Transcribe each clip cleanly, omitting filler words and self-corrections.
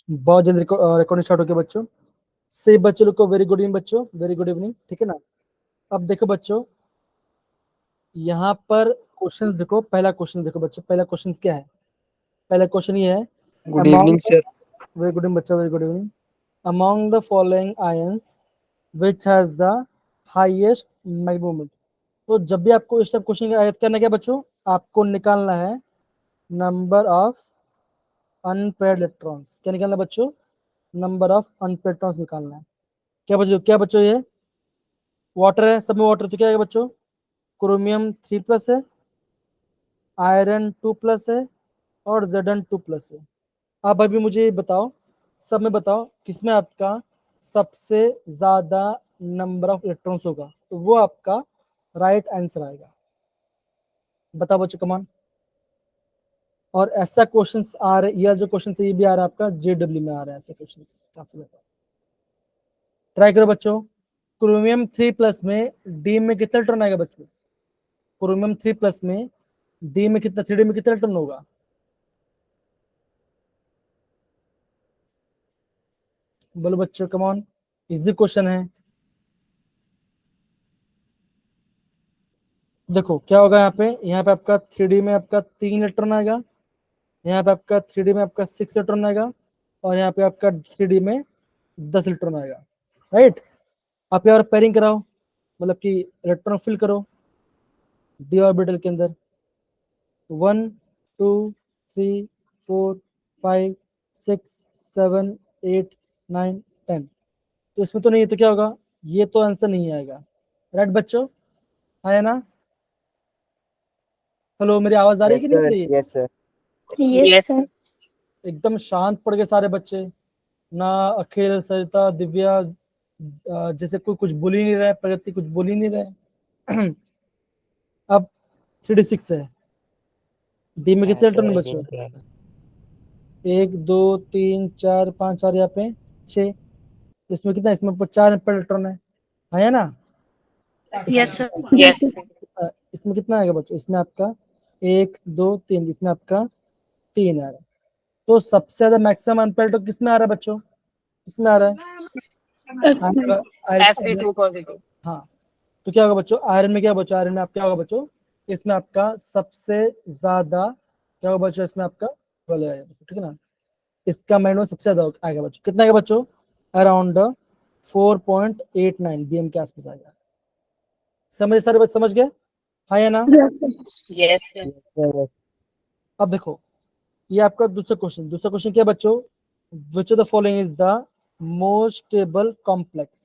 बहुत जल्दी recording start हो गया बच्चों। सही बच्चों लोग को वेरी गुड इवनिंग बच्चों, वेरी गुड इवनिंग, ठीक है ना। अब देखो बच्चों, यहाँ पर क्वेश्चंस देखो, पहला क्वेश्चन देखो बच्चों, पहला क्वेश्चन क्या है? पहला क्वेश्चन ये है, good among, evening sir. Very good evening बच्चा, very good evening. Among the following ions which has the highest magnetic moment. तो जब भी आपको इस टाइप क्वेश्चन का करना क्या बच्चों, आपको निकालना है नंबर ऑफ अनपेयर्ड इलेक्ट्रॉन्स। क्या निकालना है बच्चों? नंबर ऑफ अनपेयर्ड इलेक्ट्रॉन्स निकालना है। क्या बच्चों ये वाटर है, सब में वाटर, तो क्या है बच्चों? क्रोमियम 3+ है, आयरन 2+ है, और जेडन 2+ है। अब अभी मुझे ये बताओ, सब में बताओ किसमें आपका सबसे ज्यादा नंबर ऑफ इलेक्ट्रॉन्स होगा, तो वो आपका राइट आंसर आएगा। बताओ बच्चों, कमान। और ऐसा क्वेश्चंस आ रहे, यह जो क्वेश्चन है ये भी आ रहा है आपका जेडब्ल्यू में आ रहा है, ऐसे क्वेश्चंस काफी ज्यादा। ट्राई करो बच्चों। क्रोमियम 3+ में डी में कितना इलेक्ट्रॉन आएगा बच्चों? क्रोमियम 3+ में डी में कितना, 3D में कितना इलेक्ट्रॉन होगा? बोलो बच्चों, कमान, इजी क्वेश्चन है। देखो क्या होगा यहाँ पे आपका 3D में आपका 3 इलेक्ट्रॉन आएगा, यहाँ पे आपका 3D में आपका 6 इलेक्ट्रॉन आएगा, और यहाँ पे आपका 3D में 10 इलेक्ट्रॉन आएगा, राइट। आप यहाँ पेयरिंग कराओ, मतलब कि इलेक्ट्रॉन फिल करो डी ऑर्बिटल के अंदर। 1 2 3 4 5 6 7 8 9 10। तो इसमें तो नहीं है, तो क्या होगा? ये तो आंसर नहीं आएगा, राइट बच्चों, है ना। हेलो, मेरी आवाज आ रही है यस कि नहीं आ सर, रही है? Yes sir. Yes sir. एकदम शांत पड़ गए सारे बच्चे ना। अखिल, सरिता, दिव्या, जैसे कोई कुछ बोल ही नहीं रहा है, प्रगति कुछ बोल ही नहीं रहा है। अब 3D6 है, डी में हाँ कितने सर, इलेक्ट्रॉन अभी बच्चों? निकला। 1 2 3 4 5, और यहाँ पे 6। इसमें कितना, इसमें 4 इलेक्ट्रॉन है ना। Yes sir. इसमें कितना आएगा बच्चों? इसमें आपका 1 2 3, इसमें आपका 3 आ रहा है। तो सबसे ज्यादा मैक्सिमम अनपेल्ट किसमें आ रहा है बच्चों? किसमें आ रहा है? Fe2 positive. हाँ। तो क्या होगा बच्चों, आयरन में क्या बच्चों, आयरन में आप क्या होगा बच्चों? इसमें आपका सबसे ज्यादा क्या होगा बच्चों? इसमें आपका 12 आएगा बच्चों, ठीक है ना। इसका मैग्नीट्यूड सबसे ज्यादा आएगा बच्चों, कितना आएगा बच्चों? अराउंड 4.89 बीएम के आसपास आएगा। समझ सारे बच्चे, समझ गए? हाँ या ना। Yes sir. Yes sir. अब देखो, ये आपका दूसरा क्वेश्चन क्या है बच्चों? Which of the following is the most stable complex.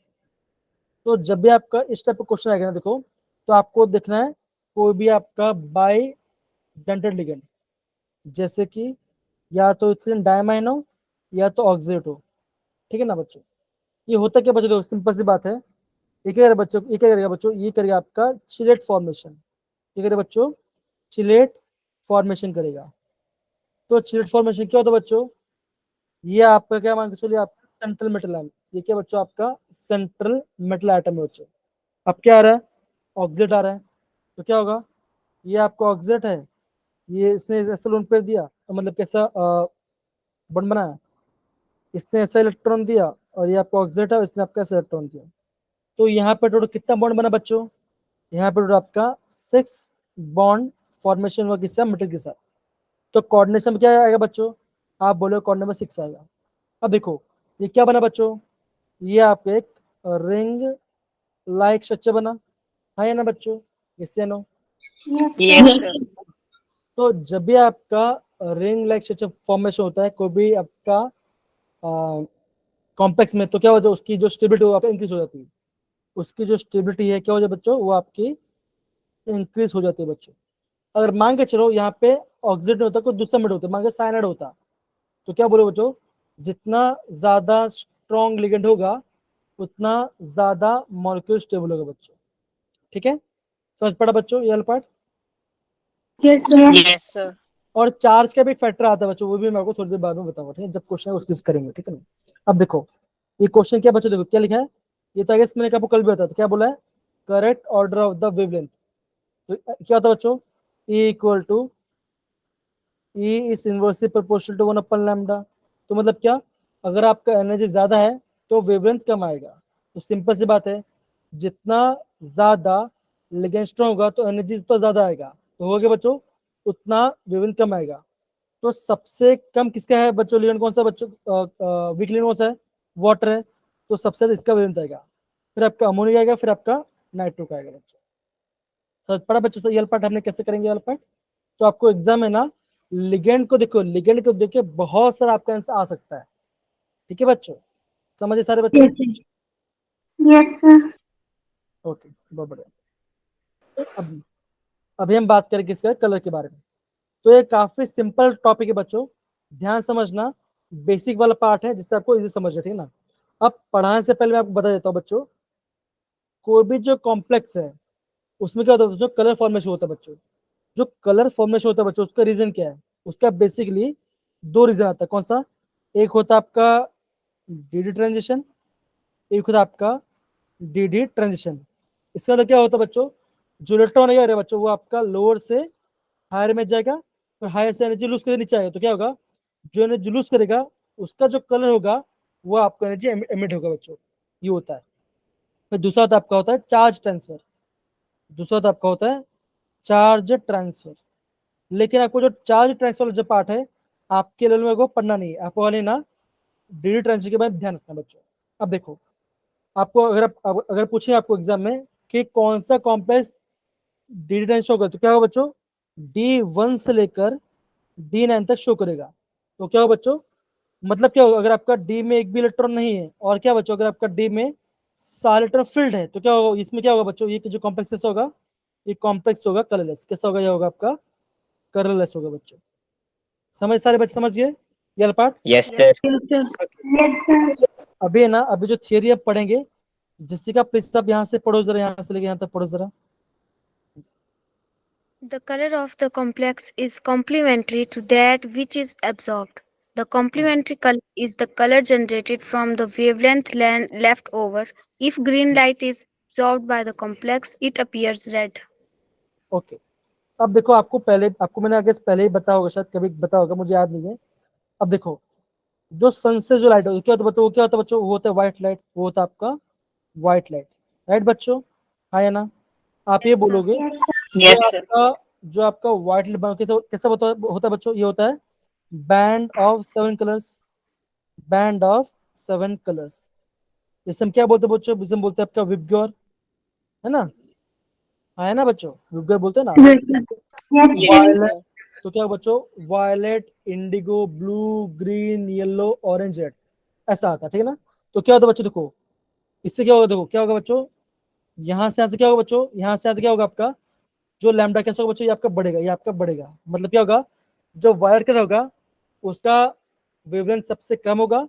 तो जब भी आपका इस टाइप का क्वेश्चन आएगा ना, देखो, तो आपको देखना है कोई भी आपका बाई डेंटेड लिगेंड, जैसे कि या तो इथिलीन डायमाइन हो या तो ऑक्सीडेट हो, ठीक है ना बच्चों। ये होता क्या बच्चों? देखो सिंपल सी बात है, ये क्या करेगा बच्चों, ये क्या करेगा बच्चों? ये करेगा आपका चिलेट फॉर्मेशन। ये करेगा बच्चों, चिलेट फॉर्मेशन करेगा। तो चिलेट फॉर्मेशन क्या होता है बच्चों? ये आपका क्या मान के चलिए, आपका सेंट्रल मेटल आयन। ये क्या बच्चों? आपका सेंट्रल मेटल आइटम है बच्चों। अब क्या आ रहा है? ऑक्सीडेट आ रहा है। तो क्या होगा? ये आपका ऑक्सीडेट है, ये इसने ऐसा लोन पेयर दिया, तो मतलब कैसा बॉन्ड बनाया, इसने ऐसा इलेक्ट्रॉन दिया, और ये आपका ऑक्सीडेट है, इसने आपका ऐसा इलेक्ट्रॉन दिया। तो यहाँ पे टोटल कितना बॉन्ड बना बच्चों? यहाँ पे टोटल आपका 6 बॉन्ड फॉर्मेशन हुआ, किससे? मेटल के साथ। तो कोऑर्डिनेशन में क्या आएगा बच्चों? आप बोलो कोऑर्डिनेशन में 6 आएगा। अब देखो, ये क्या बना बच्चों? ये आपका एक रिंग लाइक स्ट्रक्चर बना, है ना बच्चों? इससे नो। Yes sir. तो जब भी आपका रिंग लाइक स्ट्रक्चर फॉर्मेशन होता है कोई भी आपका कॉम्प्लेक्स में, तो क्या हो जाए, उसकी जो स्टेबिलिटी हो आपका इंक्रीज हो जाती है। उसकी जो स्टेबिलिटी है क्या हो जाए बच्चों? वो आपकी इंक्रीज हो जाती है बच्चों। अगर मान के चलो यहाँ पे ऑक्सीडेंट होता, कोई दूसरा मेटल होता, मान के साइनाइड होता, तो क्या बोलो बच्चों? जितना ज्यादा स्ट्रॉन्ग लिगेंड होगा, उतना ज्यादा मॉलिक्यूल स्टेबल होगा बच्चों, ठीक है। समझ पड़ा बच्चों ये वाला part? Yes sir. Yes sir. और चार्ज का भी एक फैक्टर आता है बच्चों, वो भी मैं आपको थोड़ी देर बाद में बताऊंगा, ठीक है, जब क्वेश्चन है उसकी करेंगे, ठीक है ना। अब देखो, ये क्वेश्चन क्या बच्चों, देखो क्या लिखा है। ये तो आगे मैंने आपको कल भी बताया था, क्या बोला है? Correct order of the wavelength. तो क्या होता है बच्चों? E equal to E is inversely proportional to 1/λ। तो मतलब क्या? अगर आपका एनर्जी ज्यादा है तो वेवलेंथ कम आएगा। तो सिंपल सी बात है, जितना ज्यादा लिगेंड स्ट्रॉन्ग होगा तो एनर्जी तो ज्यादा आएगा, तो हो गया बच्चों, उतना वेवलेंथ कम आएगा। तो सबसे कम किसका है बच्चों लिगेंड, कौन सा बच्चों, वीक लिगेंड कौन सा है, वाटर है, तो सबसे ज्यादा इसका वेवलेंथ आएगा, फिर आपका अमोनिया आएगा, फिर आपका नाइट्रो का आएगा बच्चों। समझ पड़ा बच्चों से ये वाला पार्ट हमने कैसे करेंगे ये वाला पार्ट। तो आपको एग्जाम है ना, लिगेंड को देखो, लिगेंड को देख के बहुत सारा आपका आंसर आ सकता है। ठीक है बच्चों, समझे सारे बच्चे? Yes, sir. ओके, बहुत बढ़िया। अभी हम बात करें किसका, कलर के बारे में। तो ये काफी सिंपल टॉपिक है बच्चों, ध्यान समझना, बेसिक वाला पार्ट है जिससे आपको इजी समझ है, ठीक है ना। अब पढ़ाने से पहले मैं आपको बता देता हूँ बच्चों, कोई भी जो कॉम्प्लेक्स है उसमें क्या होता है बच्चों, कलर फॉर्मेशन होता है बच्चों। जो कलर फॉर्मेशन होता है बच्चों, उसका रीजन क्या है, उसका बेसिकली दो रीजन आता है। कौन सा, एक होता है आपका डीडी ट्रांजिशन, एक होता है आपका डीडी ट्रांजिशन। इसका मतलब क्या होता है बच्चों, जो इलेक्ट्रॉन है अरे बच्चों वो आपका लोअर से हायर में जाएगा और हायर से एनर्जी लूज करके नीचे आएगा, तो क्या होगा, जो एनर्जी लूज करेगा उसका जो कलर होगा वो आपका एनर्जी एमिट होगा बच्चों, ये होता है। फिर दूसरा होता है आपका होता है चार्ज ट्रांसफर, दूसरा होता है आपका होता है चार्ज ट्रांसफर। लेकिन आपको जो चार्ज ट्रांसफर जो पार्ट है आपके लेवल में को पढ़ना नहीं है, आपको वाले ना डीडी ट्रांसफर के बारे में ध्यान रखना बच्चों। अब देखो, आपको अगर पूछे आपको एग्जाम में कि कौन सा कॉम्प्लेक्स डी डी शो करे, तो क्या होगा बच्चों, D1 से लेकर D9 तक शो करेगा। तो क्या होगा बच्चों, मतलब क्या होगा, अगर आपका डी में एक भी इलेक्ट्रॉन नहीं है, और क्या बच्चों अगर आपका डी में सारे इलेक्ट्रॉन फील्ड है, तो क्या होगा, इसमें क्या होगा बच्चों, ये जो कॉम्प्लेक्स कैसा होगा, ये कॉम्प्लेक्स होगा कलरलेस। कैसा होगा, ये होगा आपका कलरलेस होगा बच्चों। समझ सारे बच्चे समझिए ये वाला part. Yes sir. Yes, sir. Yes, sir. अभी है ना, अभी जो थियरी अब पढ़ेंगे, जैसिका प्लीज सब यहाँ से पढ़ो जरा, यहाँ से लेके यहाँ तक पढ़ो जरा। The color of the complex is complementary to that which is absorbed. The complementary color is the color generated from the wavelength left over. If green light is absorbed by the complex, it appears red. Okay, अब देखो, आपको पहले, आपको मैंने आगे पहले ही बताया होगा, शायद कभी बताया होगा, मुझे याद नहीं है। अब देखो, जो सन से जो लाइट होती है क्या होता है बच्चों, वो क्या होता है बच्चों, वो होता है व्हाइट लाइट, वो होता है आपका व्हाइट लाइट, राइट बच्चों, हाँ या ना। आप ये Yes, sir. बोलोगे Yes, जो sir. आपका जो आपका व्हाइट लाइट कैसा कैसा होता है बच्चों, ये होता है band of 7 colours, band of 7 colours. जैसे हम क्या बोलते हैं बच्चों, जैसे हम बोलते हैं आपका विबग्योर, है ना, हाँ है ना बच्चों, विबग्योर बोलते हैं ना। Yes, sir. Yes, sir. Violet, तो क्या बच्चों, violet, indigo, blue, green, yellow, orange, red, ऐसा आता है, ठीक है ना। तो क्या होता है बच्चों, देखो इससे क्या होगा, देखो क्या होगा बच्चों, यहाँ से क्या होगा बच्चों, यहाँ से क्या होगा आपका, जो लैम्डा कैसा होगा बच्चों, ये आपका बढ़ेगा, ये आपका बढ़ेगा, मतलब क्या होगा, जो वायलेट कलर होगा उसका वेवलेंथ सबसे कम होगा,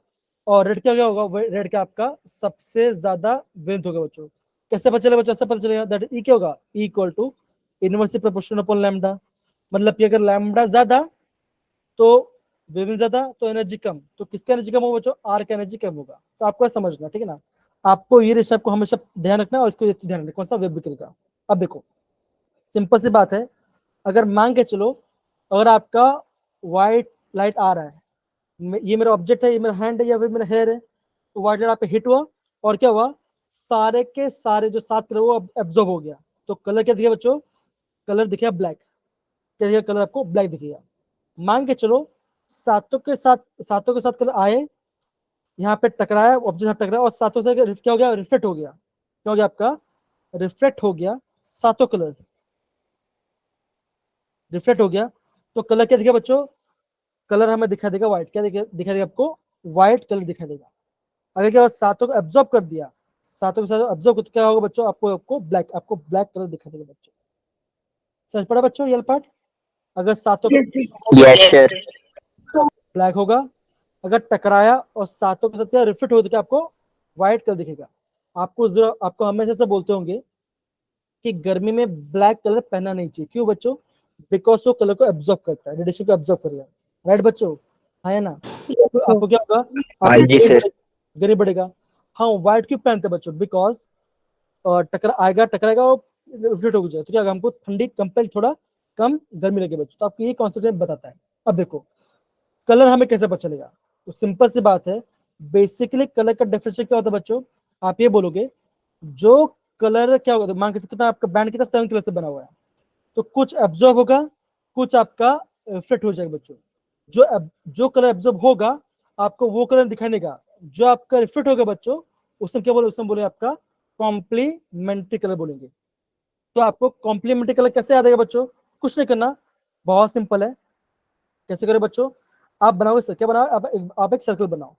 और रेड क्या होगा, रेड का आपका सबसे ज्यादा वेवलेंथ होगा बच्चों। कैसे पता चलेगा बच्चों, ऐसा पता चलेगा, दैट ई क्या होगा, E equal to inversely proportional upon lambda. मतलब कि अगर लैम्डा ज्यादा तो वेवलेंथ ज्यादा, तो एनर्जी कम, तो किसका एनर्जी कम होगा बच्चों, आर का एनर्जी कम होगा। तो आपको समझना, ठीक है ना, आपको ये रेशो आपको हमेशा ध्यान रखना है, और इसको ध्यान रखना कौन सा, वेव विकल का। अब देखो, सिंपल सी बात है, अगर मान के चलो, अगर आपका व्हाइट लाइट आ रहा है, ये मेरा ऑब्जेक्ट है, ये मेरा हैंड है या फिर मेरा हेयर है, तो व्हाइट लाइट आप पे हिट हुआ, और क्या हुआ, सारे के सारे जो 7 कलर वो एब्जॉर्ब हो गया, तो कलर क्या दिखेगा बच्चों, कलर दिखेगा ब्लैक, क्या दिखेगा, कलर आपको ब्लैक दिखेगा। मान के चलो सातों के साथ कलर आए, यहाँ पे टकराया, ऑब्जेक्ट साथ टकराया, और सातों से क्या हो गया, रिफ्लेक्ट हो गया, क्या हो गया आपका, रिफ्लेक्ट हो गया, सातों कलर रिफ्लेक्ट हो गया, तो कलर क्या दिखेगा बच्चों, कलर हमें दिखा देगा व्हाइट, क्या दिखा देगा आपको, व्हाइट कलर दिखा देगा। अगर क्या सातों को एब्जॉर्ब कर दिया, सातों के साथ एब्जॉर्ब, तो क्या होगा बच्चों, आपको ब्लैक कलर दिखा देगा बच्चों। समझ पड़ा बच्चं ये पार्ट, अगर सातों Yes, sir. Yes sir. Black होगा, अगर टकराया और सातों के साथ क्या रिफ्लेक्ट हो, तो आपको व्हाइट कलर दिखेगा। आपको हमेशा से बोलते होंगे कि गर्मी में ब्लैक कलर पहनना नहीं चाहिए, क्यों बच्चों, बिकॉज वो कलर को एब्जॉर्ब करता है, रेडिएशन को एब्जॉर्ब करेगा, राइट बच्चों, हाँ है ना। तो आपको क्या होगा, हाँ आपको जी सर। गर्मी बढ़ेगा। हाँ, व्हाइट क्यों पहनते हैं बच्चों, बिकॉज टकराएगा और रिफ्लेक्ट हो जाएगा, तो क्या होगा, हमको ठंडी कंपेल थोड़ा कम गर्मी लगे बच्चों। तो आपको ये कॉन्सेप्ट बताता है। अब देखो, कलर हमें कैसे पता चलेगा, तो सिंपल सी बात है, बेसिकली कलर का डेफिनेशन क्या होता है बच्चों, आप ये बोलोगे जो कलर क्या होगा, मान के कितना आपका बैंड कितना 7 कलर से बना हुआ है, तो कुछ एब्जॉर्ब होगा, कुछ आपका रिफ्लेक्ट हो जाएगा बच्चों। जो कलर एब्जॉर्ब होगा आपको वो कलर दिखाई देगा, जो आपका रिफ्लेक्ट होगा बच्चों उसमें क्या बोले, उसमें बोले आपका कॉम्प्लीमेंट्री कलर बोलेंगे। तो आपको कॉम्प्लीमेंट्री कलर कैसे याद आएगा बच्चों, कुछ नहीं करना, बहुत सिंपल है। कैसे करें बच्चों, आप बनाओगे क्या बनाओ, आप एक सर्कल बनाओ,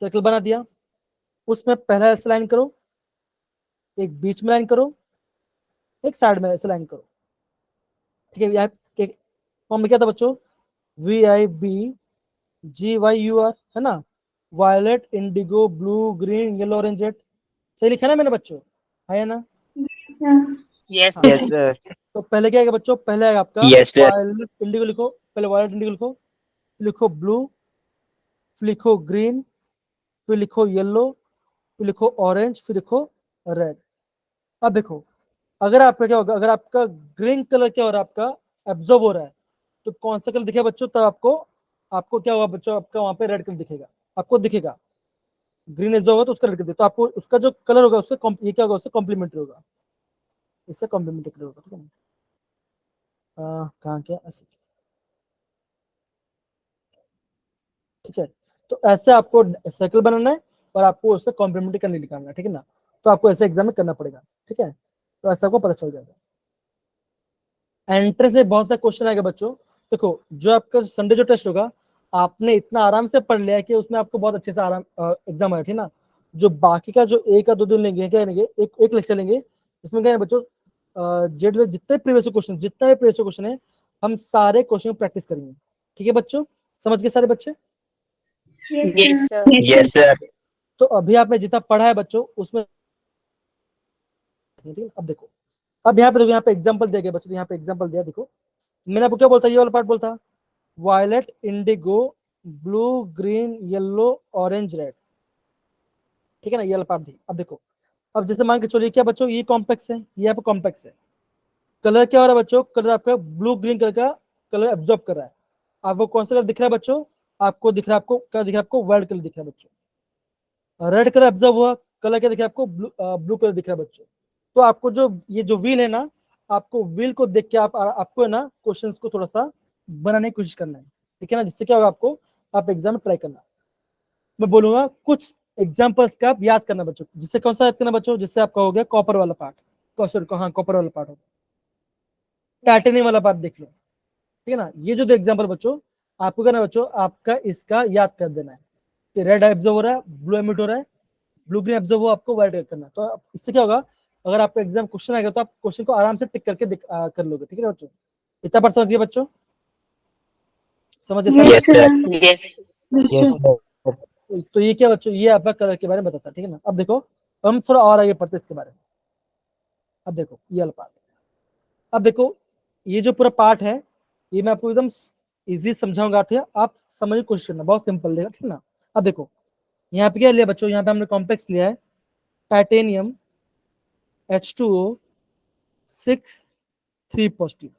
सर्कल बना दिया, उसमें पहला ऐसे लाइन करो, एक बीच में लाइन करो, एक साइड में ऐसे लाइन करो, ठीक है। यहाँ फॉर्म में क्या था बच्चों, VIBGYUR है ना, violet indigo blue green yellow orange red, सही लिखा ना मैंने बच्चों, है ना। Yes, हाँ, Yes, sir. तो पहले क्या आएगा बच्चों, पहले आएगा आपका Yes, sir. वायलेट इंडिगो लिखो, पहले वायलेट इंडिगो लिखो, लिखो ब्लू, फिर लिखो ग्रीन, फिर लिखो येलो, फिर लिखो ऑरेंज, फिर लिखो रेड। अब देखो अगर आपका क्या होगा, अगर आपका ग्रीन कलर क्या हो रहा है, आपका एब्जॉर्ब हो रहा है, तो कौन सा कलर दिखेगा बच्चों, तब आपको आपको क्या होगा बच्चों, आपका वहां पे रेड कलर दिखेगा, आपको दिखेगा ग्रीन एब्जॉर्ब होगा तो उसका रेड कलर, तो आपको उसका जो कलर होगा उससे ये क्या होगा, उससे कॉम्प्लीमेंट्री होगा, इससे कॉम्प्लीमेंट्री कलर होगा, ठीक है ना। कहाँ क्या ऐसे, ठीक है। तो ऐसे आपको सर्कल बनाना है और आपको उससे कॉम्प्लीमेंट्री करने निकालना है, ठीक है ना। तो आपको ऐसे एग्जाम में करना पड़ेगा, ठीक है। तो ऐसा आपको पता चल जाएगा। एंट्रेंस से बहुत सारे क्वेश्चन आएगा बच्चों। देखो जो आपका संडे जो टेस्ट होगा, आपने इतना आराम से पढ़ लिया कि उसमें आपको बहुत अच्छे से आराम एग्जाम आया, ठीक ना। जो बाकी का जो एक या दो दिन लेंगे, क्या लेंगे, एक लेक्चर लेंगे, इसमें क्या है बच्चों, जेड में जितने प्रीवियस क्वेश्चन, जितना भी प्रीवियस क्वेश्चन है, हम सारे क्वेश्चन प्रैक्टिस करेंगे, ठीक है बच्चों। समझ गए सारे बच्चे। yes, sir. Yes, sir. तो अभी आपने जितना पढ़ा है बच्चों उसमें, ठीक है। अब देखो, अब यहाँ पे देखो, यहाँ पे एग्जाम्पल दिया गया बच्चों, यहाँ पे एग्जाम्पल दिया, देखो मैंने आपको क्या बोलता, ये वाला पार्ट बोलता, violet indigo blue green yellow orange red, ठीक है ना, ये वाला पार्ट दी। अब देखो, अब जैसे मान के चलिए क्या बच्चों, ये कॉम्प्लेक्स है, ये आपका कॉम्प्लेक्स है, कलर क्या हो रहा है बच्चों, कलर आपका ब्लू ग्रीन कलर का कलर एब्जॉर्ब कर रहा है। आपको कौन सा कलर दिख रहा है बच्चों, आपको दिख रहा है, आपको क्या दिख रहा है, आपको वाइट कलर दिख रहा है बच्चों। रेड कलर एब्जॉर्ब हुआ, कलर क्या दिख रहा है आपको, ब्लू कलर दिख रहा है बच्चों। तो आपको जो ये जो व्हील है ना, आपको व्हील को देख के आपको है ना क्वेश्चंस को थोड़ा सा बनाने की कोशिश करना है, ठीक है ना, जिससे क्या होगा आपको, आप एग्जाम में ट्राई करना। मैं बोलूंगा कुछ एग्जांपल्स का आप याद करना बच्चों, जिससे कौन सा याद करना बच्चों, जिससे आपका हो गया कॉपर वाला पार्ट, सॉरी हाँ कॉपर वाला पार्ट होगा, टाइटेनियम वाला पार्ट देख लो, ठीक है ना। ये जो दो एग्जांपल बच्चों, आपको करना बच्चों, आपका इसका याद कर देना है कि रेड एब्जॉर्ब हो रहा है, ब्लू एमिट हो रहा है, ब्लू ग्रीन एब्जॉर्ब हो, आपको व्हाइट करना है। तो इससे क्या होगा, अगर आपका एग्जाम क्वेश्चन आएगा तो आप क्वेश्चन को आराम से टिक करके कर लोगे, ठीक है ना बच्चों। इतना बार समझ गए बच्चों, समझ Yes, Yes, sir. sir. Yes. Yes, sir. तो ये क्या बच्चों, ये आपका कलर के बारे में बताता है, ठीक है ना। अब देखो हम थोड़ा और आगे पढ़ते हैं इसके बारे में। अब देखो ये वाला पार्ट, अब देखो ये जो पूरा पार्ट है, ये मैं आपको एकदम इजी समझाऊंगा, ठीक है, आप समझने की कोशिश करना, बहुत सिंपल रहेगा, ठीक है ना। अब देखो यहाँ पे क्या लिया बच्चों, यहाँ पे हमने कॉम्प्लेक्स लिया है टाइटेनियम H2O 6 3 पॉजिटिव।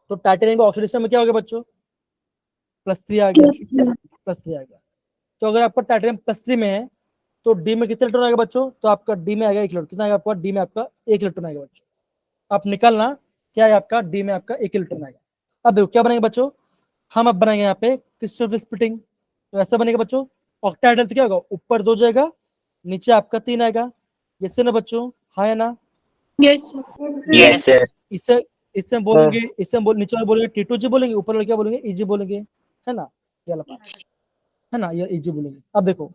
तो टाइटेनियम का ऑक्सीडेशन में क्या हो गया बच्चों, +3 आ गया, +3 आ गया। तो अगर आपका टाइटेनियम +3 में है तो डी में कितने इलेक्ट्रॉन आएगा बच्चों, तो आपका डी में आएगा 1 इलेक्ट्रॉन, कितना आएगा आपका, डी में आपका 1 इलेक्ट्रॉन आएगा बच्चों। आप निकालना क्या है आपका, डी में आपका 1 इलेक्ट्रॉन आएगा। अब देखो क्या बनेगा बच्चों, हम अब बनाएंगे यहाँ पे क्रिस्टल स्प्लिटिंग, तो ऐसा बनेगा बच्चों, ऑक्टाहेड्रल तो क्या होगा, ऊपर 2 जाएगा, नीचे आपका 3 आएगा, ये ना बच्चों, हाँ या ना। Yes, sir. Yes, sir. इससे इससे हम बोलेंगे, इससे हम नीचे वाले बोलेंगे T2G बोलेंगे, ऊपर वाले क्या बोलेंगे, EG बोलेंगे, है ना, ये वाला पार्ट है ना, ये EG बोलेंगे। अब देखो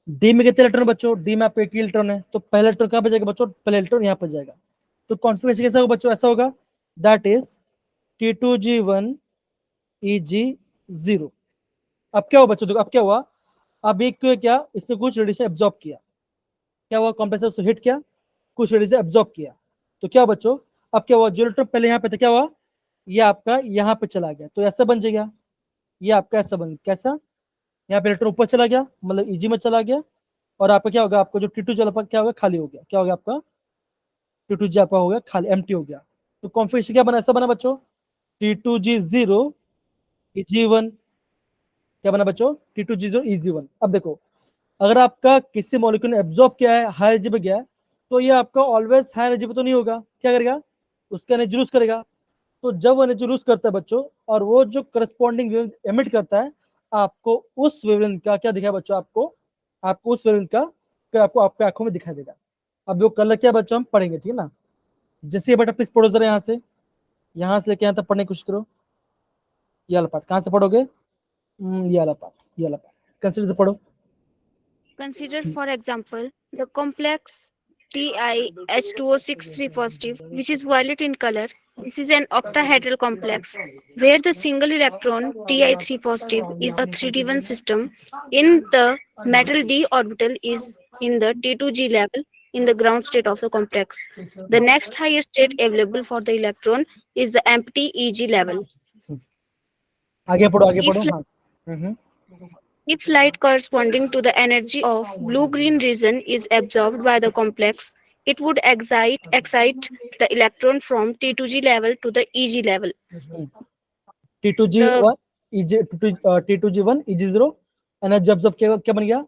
डी में कितने इलेक्ट्रॉन बच्चों, डी में आपका 1 इलेक्ट्रॉन है, तो पहला इलेक्ट्रॉन कहाँ पे जाएगा बच्चों, पहला इलेक्ट्रॉन यहाँ पर जाएगा। तो कॉन्फिगरेशन कैसा होगा बच्चों, ऐसा होगा, दैट इज T2G1 EG0। अब क्या हुआ बच्चों, देखो अब क्या हुआ, अब एक क्या, इसने कुछ रेडिएशन एब्जॉर्ब किया, क्या हुआ, कंप्रेसर उसको हिट किया, कुछ रेडिएशन एब्जॉर्ब किया, तो क्या हुआ बच्चों, अब क्या हुआ, जो इलेक्ट्रॉन पहले यहाँ पे था क्या हुआ, ये आपका यहाँ पे चला गया, तो ऐसा बन जाएगा, ये आपका ऐसा बन, कैसा, यहाँ पे इलेक्ट्रॉन ऊपर चला गया, मतलब EG में चला गया, और आपका क्या होगा, आपको जो T2 चला क्या होगा, खाली हो गया, क्या हो गया आपका T2G आपका हो गया खाली, एम्प्टी हो गया। तो कॉन्फिगरेशन क्या बना, ऐसा बना बच्चों, T2G0 EG1, क्या बना बच्चों, T2G0 EG1। अब देखो अगर आपका किसी मॉलिक्यूल ने एब्जॉर्ब किया है, हायर एनर्जी पे गया है, तो ये आपका ऑलवेज हायर एनर्जी पे तो नहीं होगा, क्या करेगा, उसका एनर्जी लूज करेगा। तो जब वो एनर्जी लूज करता है बच्चों, और वो जो करस्पॉन्डिंग वेव एमिट करता है, आपको उस वेवलेंथ का क्या दिखाई बच्चों, आपको उस वेवलेंथ का आपको आपके आंखों में दिखाई देगा। अब वो कलर क्या बच्चों हम पढ़ेंगे, ठीक है ना। जैसे बेटा प्लीज पढ़ो जरा यहाँ से क्या तक पढ़ने की कोशिश करो। ये वाला पार्ट कहाँ से पढ़ोगे, ये वाला पार्ट कंसीडर से पढ़ो। Consider, for example, the complex TiH2O6 positive, which is violet in color. This is an octahedral complex where the single electron Ti3 positive is a 3D1 system. In the metal d orbital is in the T2g level in the ground state of the complex. The next highest state available for the electron is the empty Eg level. आगे पढ़ो If हाँ। If light corresponding to the energy of blue-green region is absorbed by the complex, it would excite the electron from T2g level to the Eg level. T2G1 T2G1 Eg0 energy observe क्या बन गया,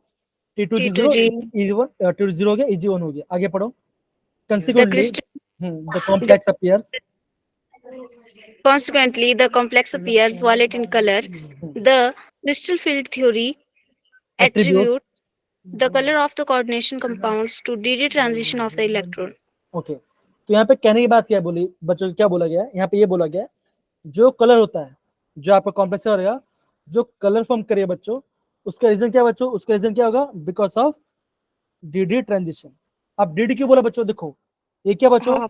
T2G0 T2G. Eg1 T2G0 हो गया, Eg1 हो गया। आगे पढ़ो। The Consequently, crystal, the complex appears consequently, the complex appears violet in color. The crystal field theory attribute attributes the color of the coordination compounds to DD transition of the electron. Okay. तो यहाँ पे कहने की बात क्या बोली बच्चों, क्या बोला गया यहाँ पे, ये बोला गया जो कलर होता है, जो आपका कॉम्प्लेक्स रहेगा, जो कलर फॉर्म करिए बच्चों, उसका रीजन क्या बच्चों, उसका रीजन क्या होगा, बिकॉज ऑफ डीडी ट्रांजिशन। अब डीडी क्यों बोला बच्चों, देखो ये क्या बच्चों,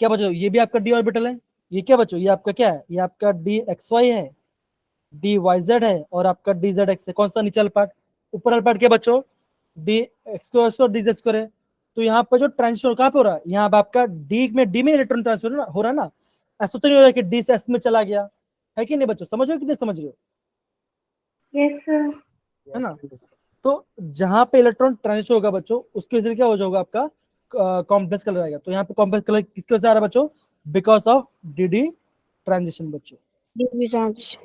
क्या बच्चों, ये भी आपका डी ऑर्बिटल है, ये क्या बच्चों, ये आपका क्या है, ये आपका डी एक्स वाई है, डी वाई जेड है, और आपका डी जेड एक्स है। कौन सा नीचे वाला पार्ट, ऊपर वाला पार्ट क्या बच्चों, डी एक्स स्क्वायर और डी जेड स्क्वायर है। तो यहाँ पर जो ट्रांजिशन कहाँ पे हो रहा है, यहाँ पे आपका डी में इलेक्ट्रॉन ट्रांसफर हो रहा है ना। ऐसा तो नहीं हो रहा है कि डी से एस में चला गया, है कि नहीं बच्चों, समझ रहे हो कि नहीं समझ रहे हो, Yes, sir. है ना। तो जहां पे इलेक्ट्रॉन ट्रांजिशन होगा बच्चों, उसके वजह से क्या हो जाएगा, आपका कॉम्प्लेक्स कलर आएगा। तो यहाँ पे कॉम्प्लेक्स कलर किसके वजह से आ रहा है बच्चों, बिकॉज ऑफ डीडी ट्रांजिशन बच्चों, DD transition.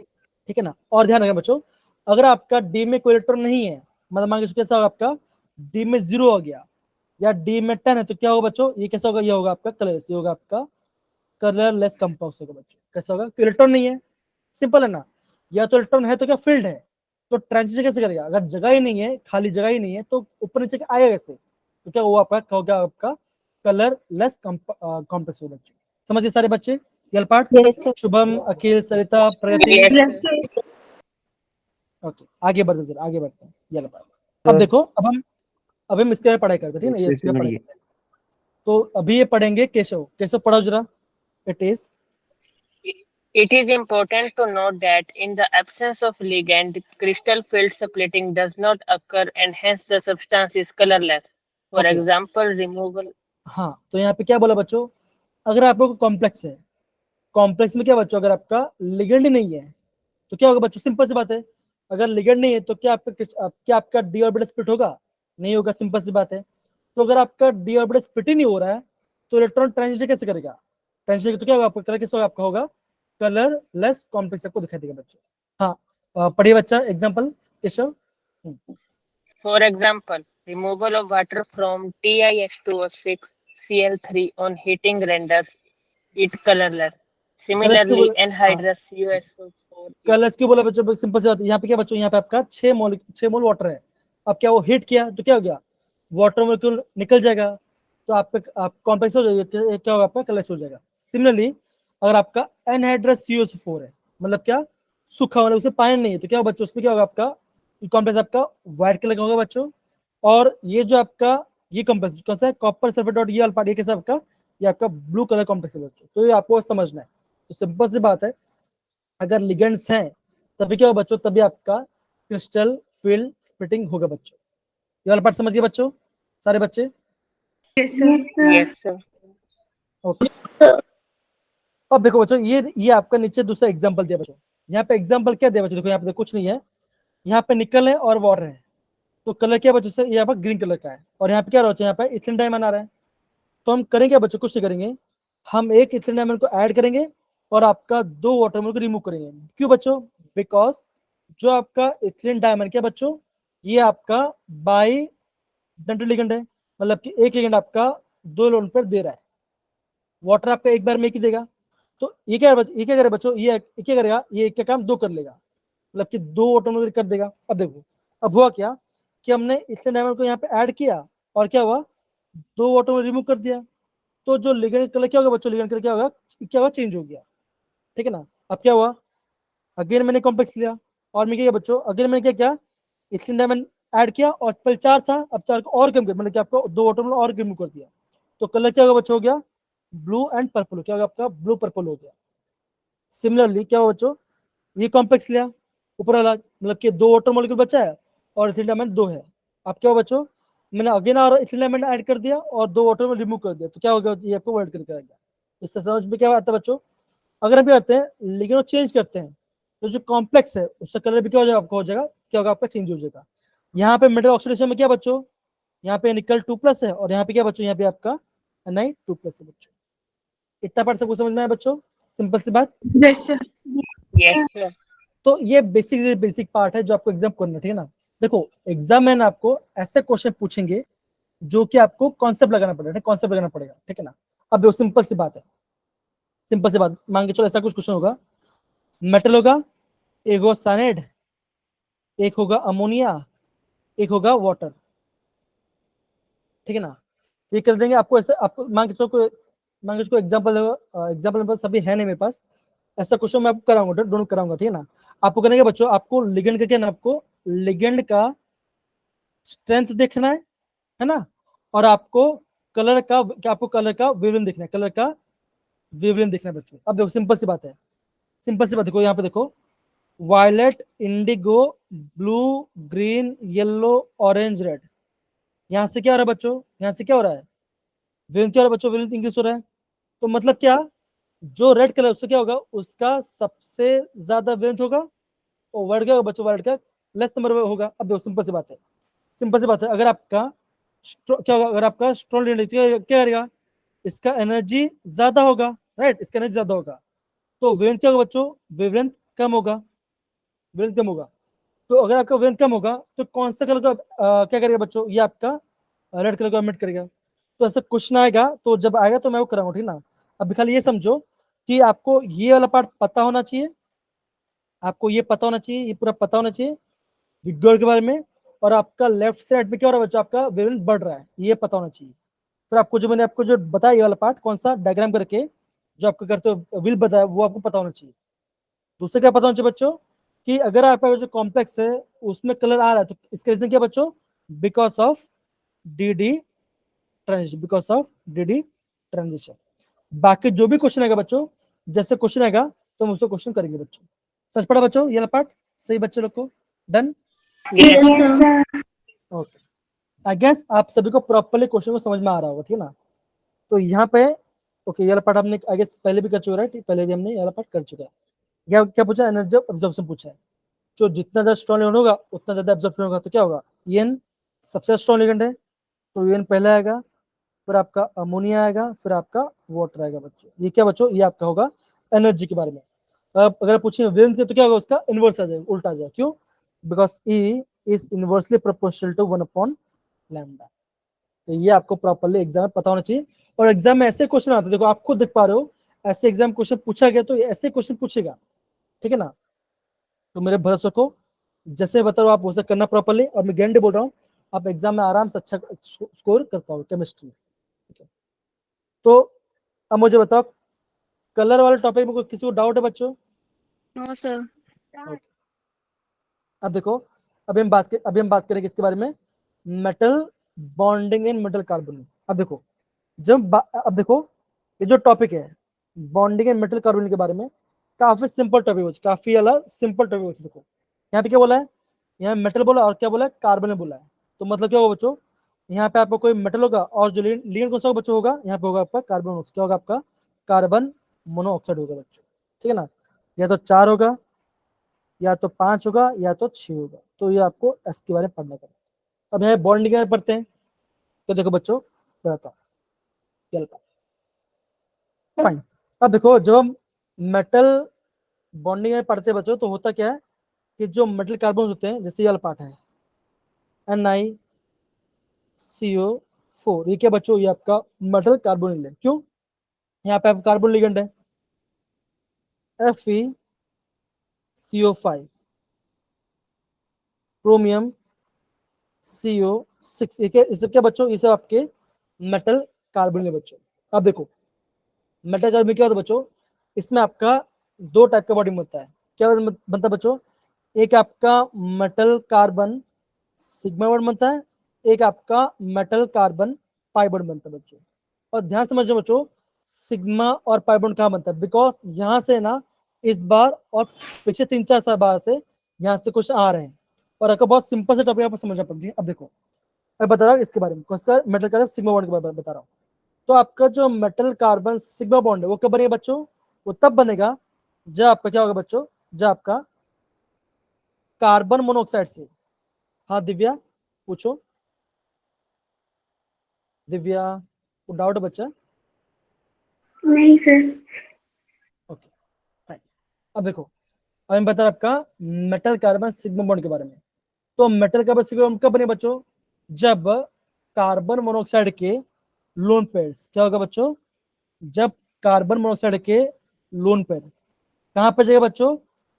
ठीक है ना। और ध्यान रखना बच्चों, अगर आपका डी में कोई इलेक्ट्रॉन नहीं है, मतलब मान के कैसा होगा, आपका डी में 0 हो गया या डी में 10 है, तो क्या होगा बच्चों, ये कैसा होगा, ये होगा आपका कलरलेस, ये होगा आपका कलरलेस कंपाउंड होगा बच्चों। कैसा होगा, इलेक्ट्रॉन नहीं है, सिंपल है ना, या तो इलेक्ट्रॉन है तो क्या फील्ड है, तो ट्रांजिशन कैसे करेगा, अगर जगह ही नहीं है, खाली जगह ही नहीं है, तो ऊपर नीचे आएगा कैसे, तो क्या वो आपका होगा, आपका कलरलेस कॉम्प्लेक्स होगा बच्चों। समझिए सारे बच्चे, ये पार्ट। Yes, sir. शुभम, अखिल, सरिता, प्रगति, Yes, sir. ओके आगे बढ़ते सर, आगे बढ़ते हैं, ये पार्ट। अब देखो, अब हम इसके बारे में पढ़ाई करते हैं, ठीक है ना, ये इसके पढ़ाई करते हैं। तो अभी ये पढ़ेंगे केशव पढ़ाओ जरा। It is important to note that in the absence of ligand, crystal field splitting does not occur and hence the substance is colorless. For Okay. example, removal. हाँ, तो यहाँ पे क्या बोला बच्चों, अगर आप लोग कॉम्प्लेक्स है, कॉम्प्लेक्स में क्या बच्चों, अगर आपका लिगेंड नहीं है तो क्या होगा बच्चों, सिंपल सी बात है, अगर लिगेंड नहीं है तो क्या आपका डी ऑर्बिटल स्प्लिट होगा, नहीं होगा, सिंपल सी बात है। तो अगर आपका डी ऑर्बिटल स्प्लिट ही नहीं हो रहा है, तो इलेक्ट्रॉन ट्रांजिशन कैसे करेगा, ट्रांजिशन तो क्या होगा, आपका कलर कैसे होगा, आपका होगा कलरलेस कॉम्प्लेक्स, आपको दिखाई देगा बच्चों। हाँ पढ़िए बच्चा, example Keshav. For example, removal of water from TiH2O6 Cl3 on heating renders it colorless. Similarly, anhydrous USO4. Colours क्यों बोला बच्चों, सिंपल सी बात है, यहाँ पे क्या बच्चों, यहाँ पे आपका 6 मोल वाटर है। अब क्या वो हीट किया तो क्या हो गया, वाटर मोलिक्यूल निकल जाएगा, तो आप कॉम्प्लेक्स हो जाएगा, क्या होगा, आपका कलर्स हो जाएगा। सिमिलरली अगर आपका एनहाइड्रस CuSO4 है, मतलब क्या सूखा, मतलब उसमें पानी नहीं है, तो क्या होगा बच्चों, उसमें क्या होगा, आपका कॉम्प्लेक्स आपका व्हाइट कलर का होगा बच्चों। और ये जो आपका ये कॉम्प्लेक्स कौन सा है, कॉपर सल्फेट और ये अल्फा, ये कैसा आपका, ये आपका ब्लू कलर कॉम्प्लेक्स है बच्चों। तो ये आपको समझना है, तो सिंपल सी बात है, अगर लिगेंड्स हैं तभी क्या होगा बच्चों, तभी आपका क्रिस्टल फील्ड स्प्लिटिंग होगा बच्चों। ये वाला पार्ट समझिए बच्चों, सारे बच्चे। Yes, sir. Yes, sir. Okay, अब देखो बच्चों, ये आपका नीचे दूसरा एग्जांपल दिया बच्चों। यहाँ पे एग्जांपल क्या दिया बच्चों, देखो यहाँ पे कुछ नहीं है, यहाँ पे निकल है और वाटर है, तो कलर क्या बच्चों से, यहाँ पर ग्रीन कलर का है, और यहाँ पे क्या बच्चों, यहाँ पे इथिलीन डायमंड आ रहा है। तो हम करेंगे बच्चों, कुछ नहीं करेंगे, हम एक इथिलीन डायमंड को ऐड करेंगे और आपका 2 वाटर मोलिक्यूल को रिमूव करेंगे। क्यों बच्चों, बिकॉज जो आपका इथिलीन डायमंड क्या बच्चों, ये आपका बाई डेंटल लिगेंड है, मतलब कि एक लिगेंड आपका 2 इलेक्ट्रॉन पेयर दे रहा है। वाटर आपका एक बार में एक ही देगा, तो ये क्या करेगा बच्चों, ये क्या करेगा, ये एक का काम 2 कर लेगा, मतलब कि 2 ऑटोमेटिक कर देगा। अब देखो अब हुआ क्या कि हमने इतने डायमंड को यहाँ पे ऐड किया और क्या हुआ, 2 ऑटोमेटिक रिमूव कर दिया, तो जो लिगेंड कलर क्या होगा बच्चों, लिगेंड कलर क्या होगा, चेंज हो गया, ठीक है ना। अब क्या हुआ, अगेन मैंने कॉम्प्लेक्स लिया और मैं क्या किया बच्चों, अगेन मैंने क्या किया, इथिलीन डायमंड ऐड किया और पहले 4 था, अब 4 को और कम कर, मतलब कि आपको 2 ऑटोमेटिक और रिमूव कर दिया, तो कलर क्या होगा बच्चों, हो गया ब्लू एंड पर्पल, क्या होगा आपका, ब्लू पर्पल हो गया। सिमिलरली क्या हुआ बच्चों, ये कॉम्प्लेक्स लिया ऊपर वाला, मतलब कि 2 वाटर मॉलिक्यूल बचा है और इथिलीन डायमंड 2 है। अब क्या हुआ बच्चों, मैंने अगेन और इथिलीन डायमंड ऐड कर दिया और 2 वाटर रिमूव कर दिया, तो क्या हो गया, ये आपको वर्ड करके आ गया। इससे समझ में क्या आता है बच्चों, अगर हम क्या करते हैं लिगेंड चेंज करते हैं, तो जो कॉम्प्लेक्स है उसका कलर भी क्या हो जाएगा, आपका हो जाएगा, क्या होगा आपका, चेंज हो जाएगा। यहाँ पे मेटल ऑक्सीडेशन में क्या बच्चों, यहाँ पे निकल 2+ है और यहाँ पे क्या बच्चों, यहाँ पे आपका Ni2+ है बच्चों। इतना पार्ट सबको समझ में आया बच्चों, सिंपल सी बात। Yes, sir. Yes, sir. तो ये बेसिक पार्ट है जो आपको एग्जाम करना, ठीक है ना। देखो एग्जाम में ना आपको ऐसे क्वेश्चन पूछेंगे जो कि आपको कॉन्सेप्ट लगाना पड़ेगा, कॉन्सेप्ट लगाना पड़ेगा, ठीक है ना। अब देखो सिंपल सी बात है, सिंपल सी बात, मान के चलो ऐसा कुछ क्वेश्चन होगा, मेटल होगा, एक होगा साइनाइड, एक होगा अमोनिया, एक होगा वाटर, ठीक है ना। ये कर देंगे आपको, ऐसे आपको मान के चलो एग्जाम्पल सभी है नहीं मेरे पास, ऐसा क्वेश्चन मैं आपको कराऊंगा, दोनों कराऊंगा, ठीक है ना। आपको करेंगे बच्चों, आपको लिगेंड का क्या ना, आपको लिगेंड का स्ट्रेंथ देखना है ना, और आपको कलर का, क्या आपको कलर का वेवलेंथ देखना है, कलर का वेवलेंथ देखना है बच्चों। अब देखो सिंपल सी बात है, सिंपल सी बात, देखो यहाँ पे देखो, violet, indigo, blue, green, yellow, orange, red, यहाँ से क्या हो रहा है बच्चों, यहाँ से क्या हो रहा है, वेवलेंथ क्या हो रहा है बच्चों, वेवलेंथ इंक्रीज हो रहा है। तो मतलब क्या, जो रेड कलर उससे क्या होगा, उसका सबसे ज्यादा वेवलेंथ होगा, और वर्ड क्या होगा बच्चों, वर्ड का लेस नंबर होगा। अब देखो सिंपल सी बात है, सिंपल सी बात है, अगर आपका क्या होगा, अगर आपका स्ट्रॉन्ग क्या करेगा, इसका एनर्जी ज्यादा होगा, राइट, इसका एनर्जी ज्यादा होगा, तो वेवलेंथ क्या होगा बच्चों, वेवलेंथ कम होगा, वेवलेंथ कम होगा। तो अगर आपका वेवलेंथ कम होगा तो कौन सा कलर का क्या करेगा बच्चों, ये आपका रेड कलर को एमिट करेगा। तो ऐसा क्वेश्चन आएगा, तो जब आएगा तो मैं वो कराऊंगा, ठीक ना। अभी खाली ये समझो कि आपको ये वाला पार्ट पता होना चाहिए, आपको ये पता होना चाहिए, ये पूरा पता होना चाहिए विग्योर के बारे में, और आपका लेफ्ट साइड में क्या हो रहा है बच्चों, आपका वेवलेंथ बढ़ रहा है, ये पता होना चाहिए। फिर आपको जो मैंने आपको जो बताया ये वाला पार्ट, कौन सा डायग्राम करके जो आपको करते हो विल बताया, वो आपको पता होना चाहिए। दूसरा क्या पता होना चाहिए बच्चों, कि अगर आपका जो कॉम्प्लेक्स है उसमें कलर आ रहा है, तो इसका रीजन क्या बच्चों, because of D transition, because of D transition. बाकी जो भी क्वेश्चन आएगा बच्चों, जैसे क्वेश्चन आएगा तो हम उसको क्वेश्चन करेंगे बच्चों। सच पड़ा बच्चों ये पार्ट, सही बच्चे लोग को, done, Yes. Yes, sir. Okay. I guess आप सभी को प्रॉपर्ली क्वेश्चन को समझ में आ रहा होगा, ठीक है ना। तो यहाँ पे ओके, ये वाला पार्ट हमने आई गेस पहले भी कर चुका है, पहले भी हमने ये वाला पार्ट कर चुका है। क्या क्या पूछा, एनर्जी ऑफ एब्जॉर्प्शन पूछा है, जो जितना ज्यादा स्ट्रॉन्ग लिगेंड होगा उतना ज्यादा एब्जॉर्प्शन होगा, तो क्या होगा, एन सबसे स्ट्रॉन्ग लिगेंड है, तो एन पहला आएगा, फिर आपका अमोनिया आएगा, फिर आपका वाटर आएगा बच्चों। ये क्या बच्चों, ये आपका होगा एनर्जी के बारे में। अब अगर पूछें वेवलेंथ तो क्या होगा, उसका इनवर्स आ जाएगा, उल्टा आ जाएगा, क्यों, because E is inversely proportional to 1/लैम्डा। तो ये आपको प्रॉपर्ली एग्जाम में पता होना चाहिए। और एग्जाम में ऐसे क्वेश्चन आते हैं, देखो आप खुद देख पा रहे हो, ऐसे एग्जाम क्वेश्चन पूछा गया तो ऐसे क्वेश्चन पूछेगा, ठीक है ना। तो मेरे भरोसे को जैसे बता रहा हूँ आप वैसे करना प्रॉपर्ली, और मैं गारंटी बोल रहा हूँ आप एग्जाम में आराम से अच्छा स्कोर कर पाओगे केमिस्ट्री में। तो अब मुझे बताओ, कलर वाले टॉपिक में कोई किसी को डाउट है बच्चों? No, sir. Okay. अब देखो, अभी हम बात करेंगे इसके बारे में, metal bonding in metal carbon. अब देखो अब देखो ये जो टॉपिक है बॉन्डिंग इन मेटल कार्बन के बारे में, काफी सिंपल टॉपिक है, काफी अलग सिंपल टॉपिक है। देखो यहाँ पे क्या बोला है, यहाँ मेटल बोला और क्या बोला है, कार्बन बोला है। तो मतलब क्या होगा बच्चों, यहाँ पे आपको कोई मेटल होगा और जो लिगेंड कौन सा बच्चों होगा, यहाँ पे होगा आपका कार्बन, क्या होगा आपका कार्बन मोनोऑक्साइड होगा बच्चों, ठीक है ना। या तो 4 होगा, या तो 5 होगा, या तो 6 होगा। तो ये आपको इसके बारे में पढ़ना पड़ेगा। अब यहाँ बॉन्डिंग में पढ़ते हैं, तो देखो बच्चों बताता हूँ, फाइन। अब देखो जब हम मेटल बॉन्डिंग में पढ़ते हैं बच्चों, तो होता क्या है कि जो मेटल कार्बन होते हैं, जैसे ये वाला पार्ट है, NiCO4, ये क्या बच्चों, ये आपका मेटल कार्बोनिल है। क्यों? यहाँ पे आपका कार्बन लिगेंड है FeCO5, क्रोमियम CO6, ये सब क्या बच्चों, ये सब आपके मेटल कार्बन है बच्चों। अब देखो मेटल कार्बन क्या होता है बच्चों, इसमें आपका दो टाइप का बॉडी बनता है। क्या बनता है बच्चों, एक आपका मेटल कार्बन सिग्मा बॉन्ड बनता है, एक आपका मेटल कार्बन पाई बॉन्ड बनता है बच्चों। और ध्यान समझो बच्चों, सिग्मा और पाई बॉन्ड कहाँ बनता है, बिकॉज यहाँ से ना इस बार और पिछले 3-4 बार से यहाँ से कुछ आ रहे हैं, और आपका बहुत सिंपल से टॉपिक आपको समझना पड़ती है। अब देखो मैं बता रहा हूँ इसके बारे में, इसका मेटल कार्बन सिग्मा बॉन्ड के बारे में बता रहा हूँ। तो आपका जो मेटल कार्बन सिग्मा बॉन्ड है वो कब बनेगा बच्चों, वो तब बनेगा जब आपका क्या होगा बच्चों, जब आपका कार्बन मोनोऑक्साइड से, हाँ दिव्या पूछो, दिव्या को डाउट है बच्चा? नहीं सर। Okay fine. अब देखो अब मैं बता रहा आपका मेटल कार्बन सिग्मा बॉन्ड के बारे में। तो मेटल कार्बन सिग्मा बॉन्ड कब बने बच्चों, जब कार्बन मोनोऑक्साइड के लोन पेयर्स, क्या होगा बच्चों, जब कार्बन मोनोऑक्साइड के लोन पेयर कहां पर जाएगा बच्चों,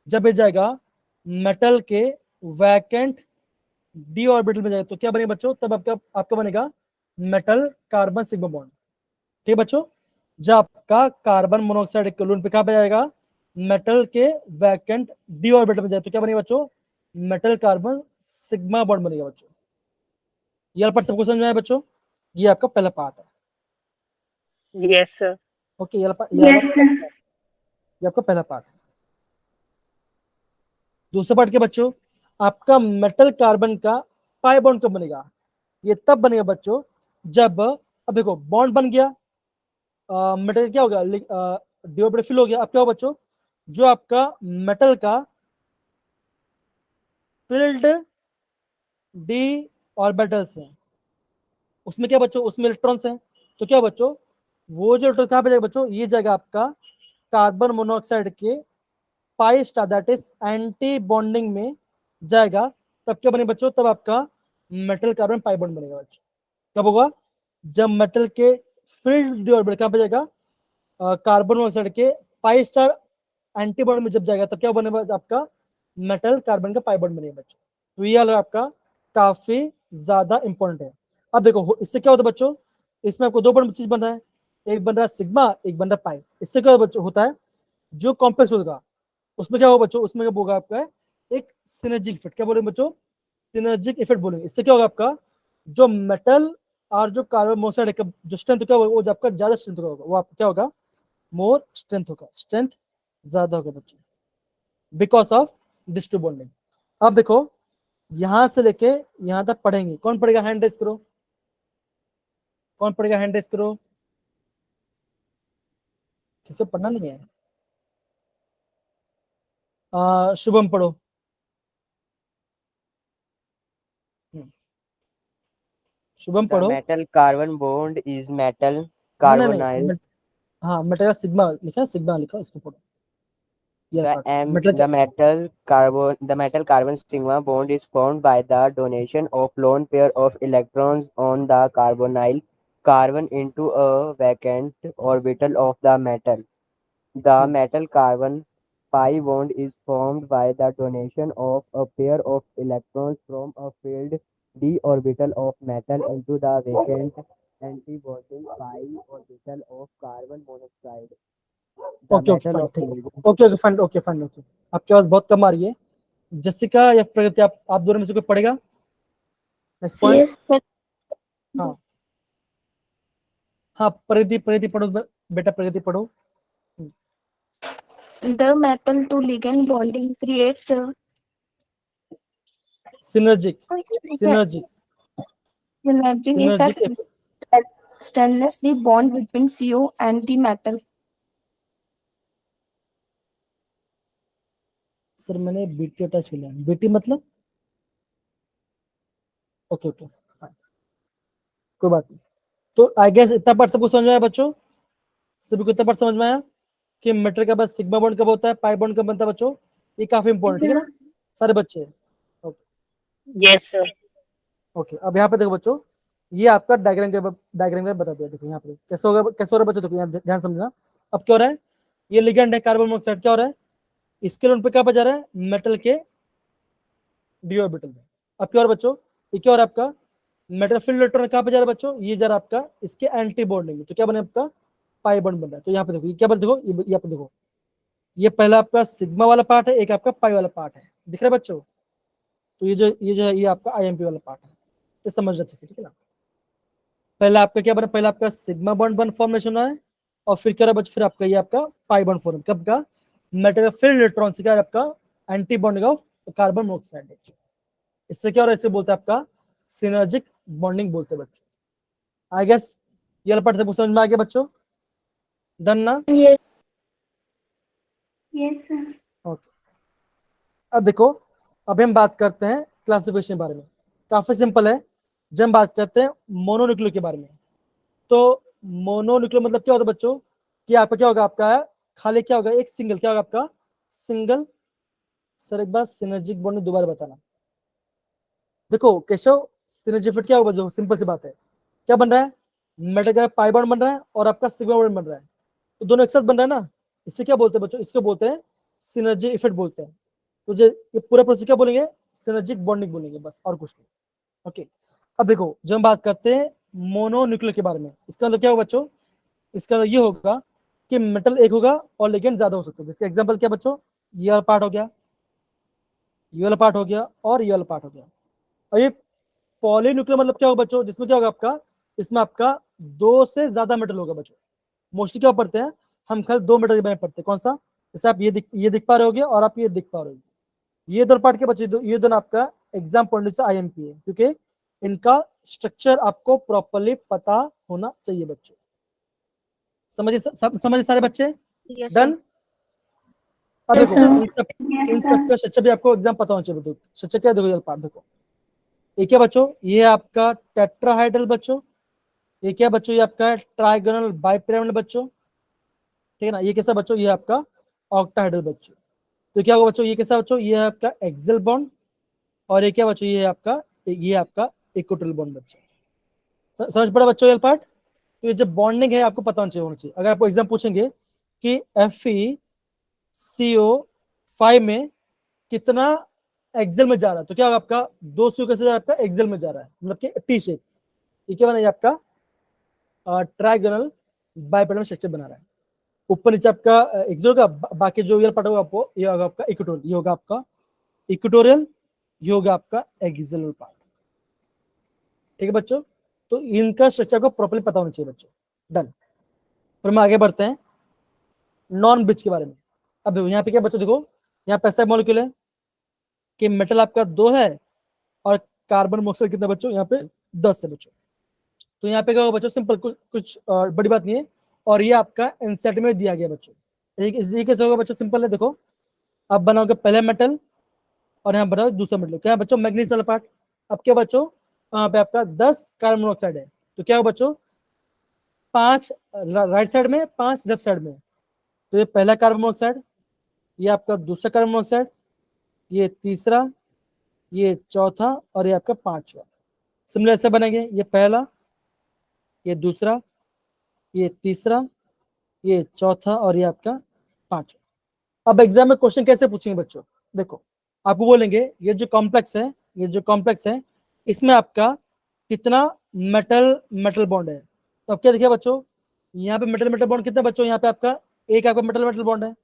जब ये जाएगा मेटल के वैकेंट डी ऑर्बिटल में जाएगा, तो क्या बनेगा बच्चों, तब आपका आपका बनेगा मेटल कार्बन सिग्मा बॉन्ड। ठीक है बच्चों, जब आपका कार्बन मोनोऑक्साइड के लोन पे कहां पे जाएगा, मेटल के वैकेंट डी ऑर्बिटल में जाए, तो क्या बनेगा बच्चों, मेटल कार्बन सिग्मा बॉन्ड बनेगा बच्चों। ये पार्ट सबको समझ में आया बच्चों, ये आपका पहला पार्ट है। Yes, sir. ओके ये यस सर। आपका पहला पार्ट है। दूसरा पार्ट क्या बच्चों, आपका मेटल कार्बन का पाई बॉन्ड कब बनेगा, ये तब बनेगा बच्चों जब, अब देखो बॉन्ड बन गया, मेटल क्या हो गया, डी ऑर्बिटल फिल हो गया। अब क्या हो बच्चों, जो आपका मेटल का फिल्ड डी ऑर्बिटल्स है, उसमें क्या बच्चों, उसमें इलेक्ट्रॉन्स हैं, तो क्या बच्चों, वो जो इलेक्ट्रॉन कहाँ पे जाएगा बच्चों, ये जाएगा आपका कार्बन मोनोऑक्साइड के pi star that is anti bonding में जाएगा। तब क्या बने बच्चों, तब आपका मेटल कार्बन पाई बॉन्ड बनेगा बच्चों। कब होगा, जब मेटल के फील्ड डी ऑर्बिटल कहाँ पे जाएगा, कार्बन मोनोऑक्साइड के पाई स्टार एंटी बॉन्ड में जब जाएगा, तब क्या बनेगा आपका मेटल कार्बन का पाई बॉन्ड बनेगा बच्चों। तो ये वाला आपका काफी ज्यादा इंपॉर्टेंट है। अब देखो इससे क्या होता है बच्चों, इसमें आपको दो चीज बन रहा है, एक बन रहा है सिग्मा, एक बन रहा है पाई। इससे क्या बच्चों होता है, जो कॉम्प्लेक्स होगा उसमें क्या होगा बच्चों, उसमें क्या होगा आपका एक सिनर्जिक इफेक्ट। क्या बोलेंगे बच्चों, सिनर्जिक इफेक्ट बोलेंगे। इससे क्या होगा आपका जो मेटल और जो कार्बन मोनोऑक्साइड का जो स्ट्रेंथ क्या होगा, वो आपका ज्यादा स्ट्रेंथ होगा, वो आपका क्या होगा, मोर स्ट्रेंथ होगा, स्ट्रेंथ ज्यादा होगा बच्चों, because of this two bonding. अब देखो यहां से लेके यहां तक पढ़ेंगे, कौन पढ़ेगा, हैंड रेस करो, कौन पढ़ेगा, हैंड रेस करो, किसी को पढ़ना नहीं है, शुभम पढ़ो। शुभम The पढ़ो। metal carbon bond is metal नहीं carbonyl. हाँ मेटल का सिग्मा लिखा है, सिग्मा लिखा है, इसको पढ़ो। ये The पार्ट M मेटल का, the metal carbon sigma bond is formed by the donation of lone pair of electrons on the carbonyl carbon into a vacant orbital of the metal. The metal carbon pi bond is formed by the donation of a pair of electrons from a filled d orbital of metal into the vacant antibonding pi orbital of carbon monoxide. The okay okay metal fine, of ठीक है, ligand okay okay fine, okay fine, okay. आपकी आवाज बहुत कम आ रही है, Jessica या प्रगति, आप दोनों में से कोई पढ़ेगा नेक्स्ट पॉइंट? Yes sir. हाँ हाँ प्रगति, प्रगति पढ़ो बेटा, प्रगति पढ़ो। The metal to ligand bonding creates a synergic, synergic, synergic synergic effect that strengthens the bond between CO and the metal. Sir मैंने बीटी अटैच कर लिया, बीटी मतलब, ओके ओके फाइन, कोई बात नहीं। तो आई गेस इतना पार्ट सबको समझ में आया बच्चों, सभी को इतना पार्ट समझ में आया कि मेटल का बस सिग्मा बॉन्ड कब होता है, पाई बॉन्ड कब बनता है बच्चों, ये काफी इंपॉर्टेंट, ठीक है ना सारे बच्चे? Yes, sir. ओके, अब यहाँ पे देखो बच्चों, ये आपका डायग्राम के बता दिया। देखो यहाँ पे कैसे होगा, कैसे हो रहा है बच्चों, देखो यहाँ ध्यान समझना। अब क्या हो रहा है, ये लिगेंड है कार्बन मोनोऑक्साइड, क्या हो रहा है, इसके लोन पे क्या पे जा रहा है, मेटल के डी ऑर्बिटल में। अब क्या हो रहा है बच्चों, ये क्या हो रहा है आपका, मेटल फील्ड इलेक्ट्रॉन कहाँ पे जा रहा है बच्चों, ये जा रहा है आपका इसके एंटी बॉन्डिंग में, तो क्या बने आपका पाई बॉन्ड बन रहा है। तो यहाँ पे देखो ये क्या बन, देखो ये यहाँ पे देखो, ये पहला आपका सिग्मा वाला पार्ट है, एक आपका पाई वाला पार्ट है, दिख रहा है बच्चों। तो ये जो है ये आपका आईएमपी वाला पार्ट है, ये समझ अच्छे से, ठीक है ना। पहला आपका क्या बना, पहला आपका सिग्मा बॉन्ड बन फॉर्मेशन है, और फिर क्या बच्चों, फिर आपका ये आपका पाई बॉन्ड फॉर्म, कब का, मेटल फील्ड इलेक्ट्रॉन से क्या है आपका anti bonding of carbon monoxide. इससे क्या हो रहा है, इसे बोलते हैं आपका सिनर्जिक बॉन्डिंग बोलते हैं बच्चों। आई गेस ये वाला पार्ट से समझ में आ गया बच्चों, डन ना। Yes. Yes, sir. ओके, अब देखो, अब हम बात करते हैं क्लासिफिकेशन के बारे में। काफी सिंपल है, जब हम बात करते हैं मोनोन्यूक्लियर के बारे में, तो मोनोन्यूक्लियर मतलब क्या होता है बच्चों, कि आपका क्या होगा, आपका खाली क्या होगा, एक सिंगल, क्या होगा आपका सिंगल। सर एक बार सिनर्जिक बॉन्ड दोबारा बताना। देखो केशव, सिनर्जी फिट क्या होगा, जो सिंपल सी बात है, क्या बन रहा है, मेटल का पाई बॉन्ड बन रहा है और आपका सिग्मा बॉन्ड बन रहा है, तो दोनों एक साथ बन रहा है ना, इसे क्या बोलते हैं बच्चों, इसको बोलते हैं सिनर्जी इफेक्ट बोलते हैं। तो ये पूरा प्रोसेस क्या बोलेंगे, सिनर्जिक बॉन्डिंग बोलेंगे, बस और कुछ नहीं। ओके, अब देखो जब हम बात करते हैं मोनोन्यूक्लियर के बारे में, इसका मतलब क्या होगा बच्चों, इसका मतलब ये होगा कि मेटल एक होगा और लिगेंड ज्यादा हो सकते हैं। जिसका एग्जांपल क्या बच्चों, ये वाला पार्ट हो गया, ये वाला पार्ट हो गया और ये वाला पार्ट हो गया। और ये पॉलीन्यूक्लियर मतलब क्या होगा बच्चों, जिसमें क्या होगा आपका, इसमें आपका दो से ज्यादा मेटल होगा बच्चों। मोस्टली क्या पढ़ते हैं हम, खाली दो मेटल के बारे में पढ़ते हैं, कौन सा, जैसे आप ये दिख पा रहे होगे और आप ये दिख पा रहे हो, ये दोनों पार्ट के बच्चे, ये दोनों आपका एग्जाम पॉइंट से आईएमपी है, क्योंकि इनका स्ट्रक्चर आपको प्रॉपर्ली पता होना चाहिए बच्चों। समझिए समझिए सारे बच्चे, Yes, डन। sir. अब Yes, देखो sir. इन सब का स्ट्रक्चर भी आपको एग्जाम पता होना चाहिए। स्ट्रक्चर क्या, देखो ये पार्ट देखो, ये क्या बच्चों, ये है आपका टेट्राहाइड्रल बच्चों, ये क्या बच्चों, ये आपका ट्राइगोनल बाइपिरामिडल बच्चों, ठीक है ना। ये कैसा बच्चों, ये आपका ऑक्टाहाइड्रल बच्चों। तो क्या होगा बच्चों, ये कैसा बच्चों, ये है आपका एक्सियल बॉन्ड, और ये क्या बच्चों, ये आपका इक्वेटोरियल बॉन्ड बच्चों। समझ पड़ा बच्चों ये पार्ट। तो ये जो बॉन्डिंग है आपको पता होना चाहिए। अगर आपको एग्जाम पूछेंगे कि FeCO5 में कितना एक्सेल में जा रहा है, तो क्या होगा आपका 2 CO कैसे जा रहा है, आपका एक्सेल में जा रहा है, मतलब कि टी शेप। ये क्या बना, ये आपका ट्राइगोनल बाइपिरामिडल स्ट्रक्चर बना रहा है। ऊपर नीचे आपका एक्सेल होगा, बाकी जो ये पार्ट होगा आपको, ये होगा आपका इक्वेटोरियल, ये होगा आपका इक्वेटोरियल, ये होगा आपका एक्सियल पार्ट, ठीक है बच्चों। तो इनका स्ट्रक्चर को प्रॉपर्ली पता होना चाहिए बच्चों, डन। फिर हम आगे बढ़ते हैं नॉन ब्रिज के बारे में। अब यहाँ पे क्या बच्चों, देखो यहाँ पे ऐसा मॉलिक्यूल है कि मेटल आपका 2 है और कार्बन मोनोऑक्साइड कितना बच्चों, यहाँ पे 10 है बच्चों। तो यहाँ पे क्या होगा बच्चों, सिंपल, कुछ बड़ी बात नहीं है, और ये आपका एनसीईआरटी में दिया गया बच्चों। ये कैसे होगा बच्चों, सिंपल है, देखो आप बनाओगे पहले मेटल और यहाँ बनाओ दूसरा मेटल, क्या है बच्चों, मैग्नीज वाला पार्ट। अब क्या बच्चों, यहाँ पे आपका 10 कार्बन मोनोऑक्साइड है, तो क्या होगा बच्चों, 5 राइट साइड में, 5 लेफ्ट साइड में। तो ये पहला कार्बन मोनोऑक्साइड, ये आपका दूसरा कार्बन मोनोऑक्साइड, ये तीसरा, ये चौथा और ये आपका पांचवा। सिमिलर ऐसे बनेंगे, ये पहला, ये दूसरा, ये तीसरा, ये चौथा और ये आपका पांचवा। अब एग्जाम में क्वेश्चन कैसे पूछेंगे बच्चों, देखो आपको बोलेंगे ये जो कॉम्प्लेक्स है, ये जो कॉम्प्लेक्स है, इसमें आपका कितना मेटल मेटल बॉन्ड है। तो अब क्या देखिए बच्चों, यहाँ पे मेटल मेटल बॉन्ड कितना बच्चों, यहाँ पे आपका एक आपका मेटल मेटल बॉन्ड है,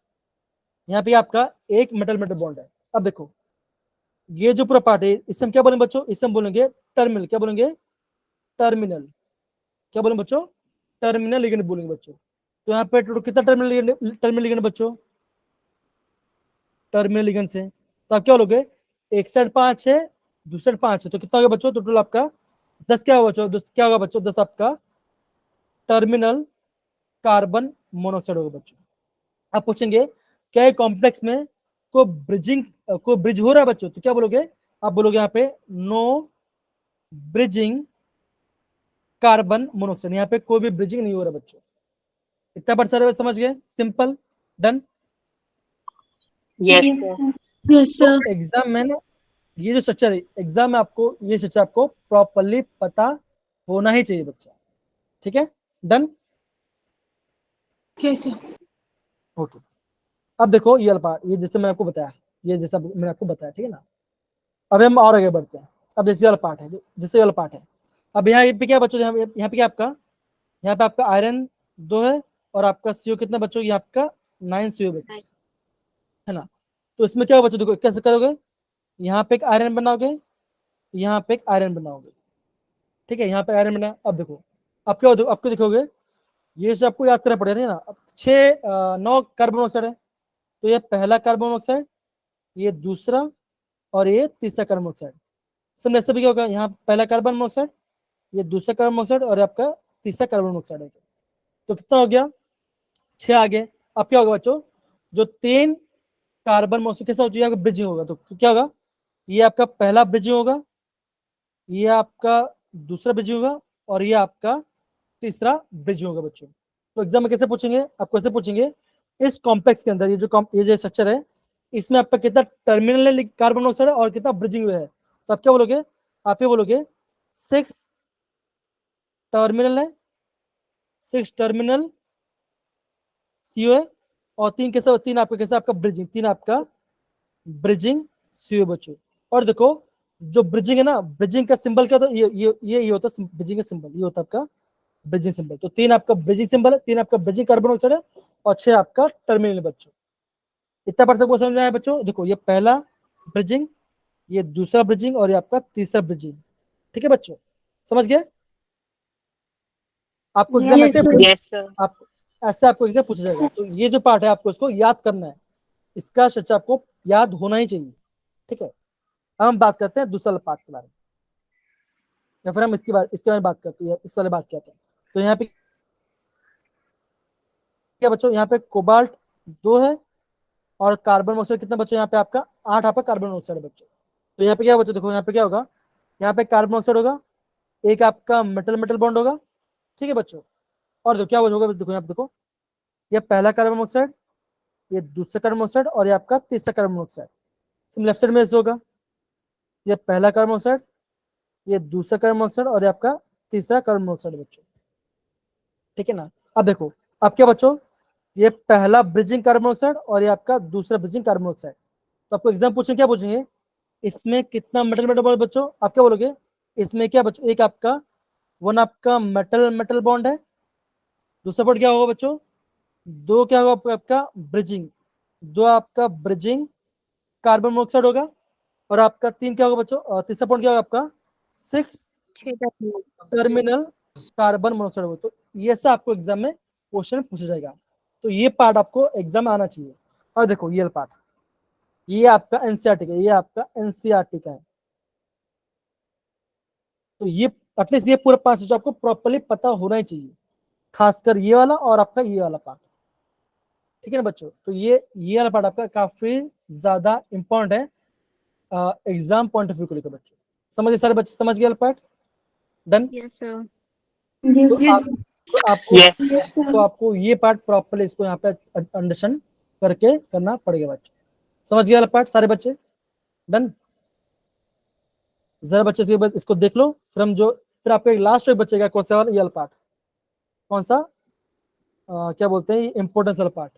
यहाँ पे आपका एक मेटल मेटल बॉन्ड है। अब देखो ये जो पूरा पार्ट है, इसे हम क्या बोलेंगे बच्चों, इसे हम बोलेंगे टर्मिनल, क्या बोलेंगे, टर्मिनल, क्या बोलेंगे बच्चों, टर्मिनल लिगेंड बोलेंगे बच्चों। तो यहाँ पे टोटल कितना टर्मिनल लिगेंड बच्चों, टर्मिनल लिगेंड से, तो आप क्या बोलोगे, एक साइड 5 है, दूसरे साइड 5 है, तो कितना होगा बच्चों, टोटल आपका 10 क्या होगा बच्चों, 10 क्या होगा बच्चों, 10 आपका टर्मिनल कार्बन मोनोऑक्साइड होगा बच्चों। आप पूछेंगे क्या कॉम्प्लेक्स में को ब्रिज हो रहा है बच्चों, तो क्या बोलोगे, आप बोलोगे यहाँ पे नो ब्रिजिंग कार्बन मोनोऑक्साइड, यहाँ पे कोई भी ब्रिजिंग नहीं हो रहा बच्चों। इतना बड़ा सर्वे समझ गए, simple, done. Yes, sir. Yes, तो sir. एग्जाम में ना ये जो स्ट्रक्चर है एग्जाम में आपको ये स्ट्रक्चर आपको प्रॉपरली पता होना ही चाहिए बच्चा, ठीक है, डन। ओके, अब देखो ये वाला पार्ट, ये जैसे मैंने आपको बताया, ये जैसा मैंने आपको बताया, ठीक है ना। अब हम और आगे बढ़ते हैं। अब जैसे वाला पार्ट है, जैसे वाला पार्ट है, अब यहाँ पे क्या बच्चों, यहाँ पे क्या आपका, यहाँ पे आपका आयरन 2 है और आपका सीओ कितना बच्चों, ये आपका 9 सीओ बच्चों, है ना। तो इसमें क्या होगा बच्चों, देखो कैसे करोगे, यहाँ पे एक आयरन बनाओगे, यहाँ पे एक आयरन बनाओगे, ठीक है, यहाँ पे आयरन बना। अब देखो अब क्या होगा, आपको देखोगे ये जो आपको याद करना पड़ेगा ना, अब 9 कार्बन मोनोऑक्साइड है, तो ये पहला कार्बन मोनोऑक्साइड, ये दूसरा और ये तीसरा कार्बन मोनोऑक्साइड। सब ऐसे भी क्या होगा, यहाँ पहला कार्बन मोनोऑक्साइड, ये दूसरा कार्बन मोनोऑक्साइड और आपका तीसरा कार्बन मोनोऑक्साइड है। तो कितना हो गया, 6 आ गए। अब क्या होगा बच्चों, जो 3 कार्बन मोनोऑक्साइड कैसा हो जाएगा, ब्रिजिंग होगा, तो क्या होगा, ये आपका पहला ब्रिजिंग होगा, ये आपका दूसरा ब्रिजिंग होगा और ये आपका तीसरा ब्रिजिंग होगा बच्चों। तो एग्जाम में कैसे पूछेंगे, आपको कैसे पूछेंगे, इस कॉम्प्लेक्स के अंदर ये जो स्ट्रक्चर है, इसमें आपका कितना टर्मिनल है कार्बन मोनोऑक्साइड और कितना ब्रिजिंग है, तो आप क्या बोलोगे, आप ये बोलोगे 6 टर्मिनल है, 6 टर्मिनल सीओ है और 3 कैसा, 3 आपका कैसा, आपका ब्रिजिंग, 3 आपका ब्रिजिंग सीओ बच्चों। और देखो जो ब्रिजिंग है ना, ब्रिजिंग का सिंबल क्या होता है, ये होता है ब्रिजिंग का सिंबल, ये होता है आपका ब्रिजिंग सिंबल। तो 3 आपका ब्रिजिंग सिंबल है, 3 आपका ब्रिजिंग कार्बन मोनोऑक्साइड है और 6 आपका टर्मिनल बच्चों। इतना पर सबको समझ में आया बच्चों, देखो ये पहला ब्रिजिंग, ये दूसरा ब्रिजिंग और ये आपका तीसरा ब्रिजिंग, ठीक है बच्चों, समझ गए। आपको एग्जाम ऐसे Yes, sir. आप ऐसे आपको एग्जाम पूछा जाएगा, तो ये जो पार्ट है आपको इसको याद करना है, इसका सच आपको याद होना ही चाहिए, ठीक है। अब हम बात करते हैं दूसरा पार्ट के बारे में, या फिर हम इसके बारे में बात करते हैं, इस वाले बात करते हैं। तो यहाँ पे क्या बच्चों, यहाँ पे कोबाल्ट 2 है और कार्बन मोनोऑक्साइड कितना बच्चों, यहाँ पे आपका 8 आपका कार्बन मोनोऑक्साइड है बच्चों। तो यहाँ पे क्या बच्चों, देखो यहाँ पे क्या होगा, यहाँ पे कार्बन मोनोऑक्साइड होगा, एक आपका मेटल मेटल बॉन्ड होगा, ठीक है बच्चों। और देखो क्या होगा, देखो यहाँ पे देखो, ये पहला कार्बन मोनोऑक्साइड, ये दूसरा कार्बन मोनोऑक्साइड और ये आपका तीसरा कार्बन मोनोऑक्साइड। लेफ्ट साइड में ऐसे होगा, ये पहला कार्बन मोनोऑक्साइड, ये दूसरा कार्बन मोनोऑक्साइड और ये आपका तीसरा कार्बन मोनोऑक्साइड बच्चों, ठीक है ना। अब देखो अब क्या बच्चों, ये पहला ब्रिजिंग कार्बन मोनोऑक्साइड और ये आपका दूसरा ब्रिजिंग कार्बन मोनोऑक्साइड। तो आपको एग्जाम पूछेंगे, क्या पूछेंगे, इसमें कितना मेटल मेटल बॉन्ड बच्चों, आप क्या बोलोगे, इसमें क्या बच्चों, एक आपका वन आपका मेटल मेटल बॉन्ड है, दूसरा पॉइंट क्या होगा बच्चों, 2 क्या होगा आपका ब्रिजिंग, 2 आपका ब्रिजिंग कार्बन मोनोऑक्साइड होगा और आपका 3 क्या होगा बच्चों, तीसरा पॉइंट क्या होगा आपका 6 टर्मिनल कार्बन मोनोऑक्साइड होगा। तो ये सब आपको एग्जाम में क्वेश्चन पूछा जाएगा, तो ये पार्ट आपको एग्जाम में आना चाहिए। और देखो ये पार्ट, ये आपका एनसीईआरटी का, ये आपका एनसीईआरटी का है, तो ये एटलीस्ट ये पूरा 5 जो आपको प्रॉपर्ली पता होना ही चाहिए, खासकर ये वाला और आपका ये वाला पार्ट, ठीक है ना बच्चों। तो ये वाला पार्ट आपका काफी ज्यादा इंपॉर्टेंट है एग्जाम पॉइंट ऑफ व्यू को लेकर बच्चों। समझिए सारे बच्चे, समझ गए पार्ट, डन। Yes, sir. तो आपको Yes. Yes, sir. तो आपको ये पार्ट प्रॉपर्ली इसको यहाँ पे अंडरस्टैंड करके करना पड़ेगा बच्चों। समझ गया वाला पार्ट सारे बच्चे, डन। जरा बच्चे इसको देख लो, फिर आपका एक लास्ट बचेगा कौन सा वाला, ये वाला पार्ट, कौन सा क्या बोलते हैं, इंपोर्टेंस वाला पार्ट।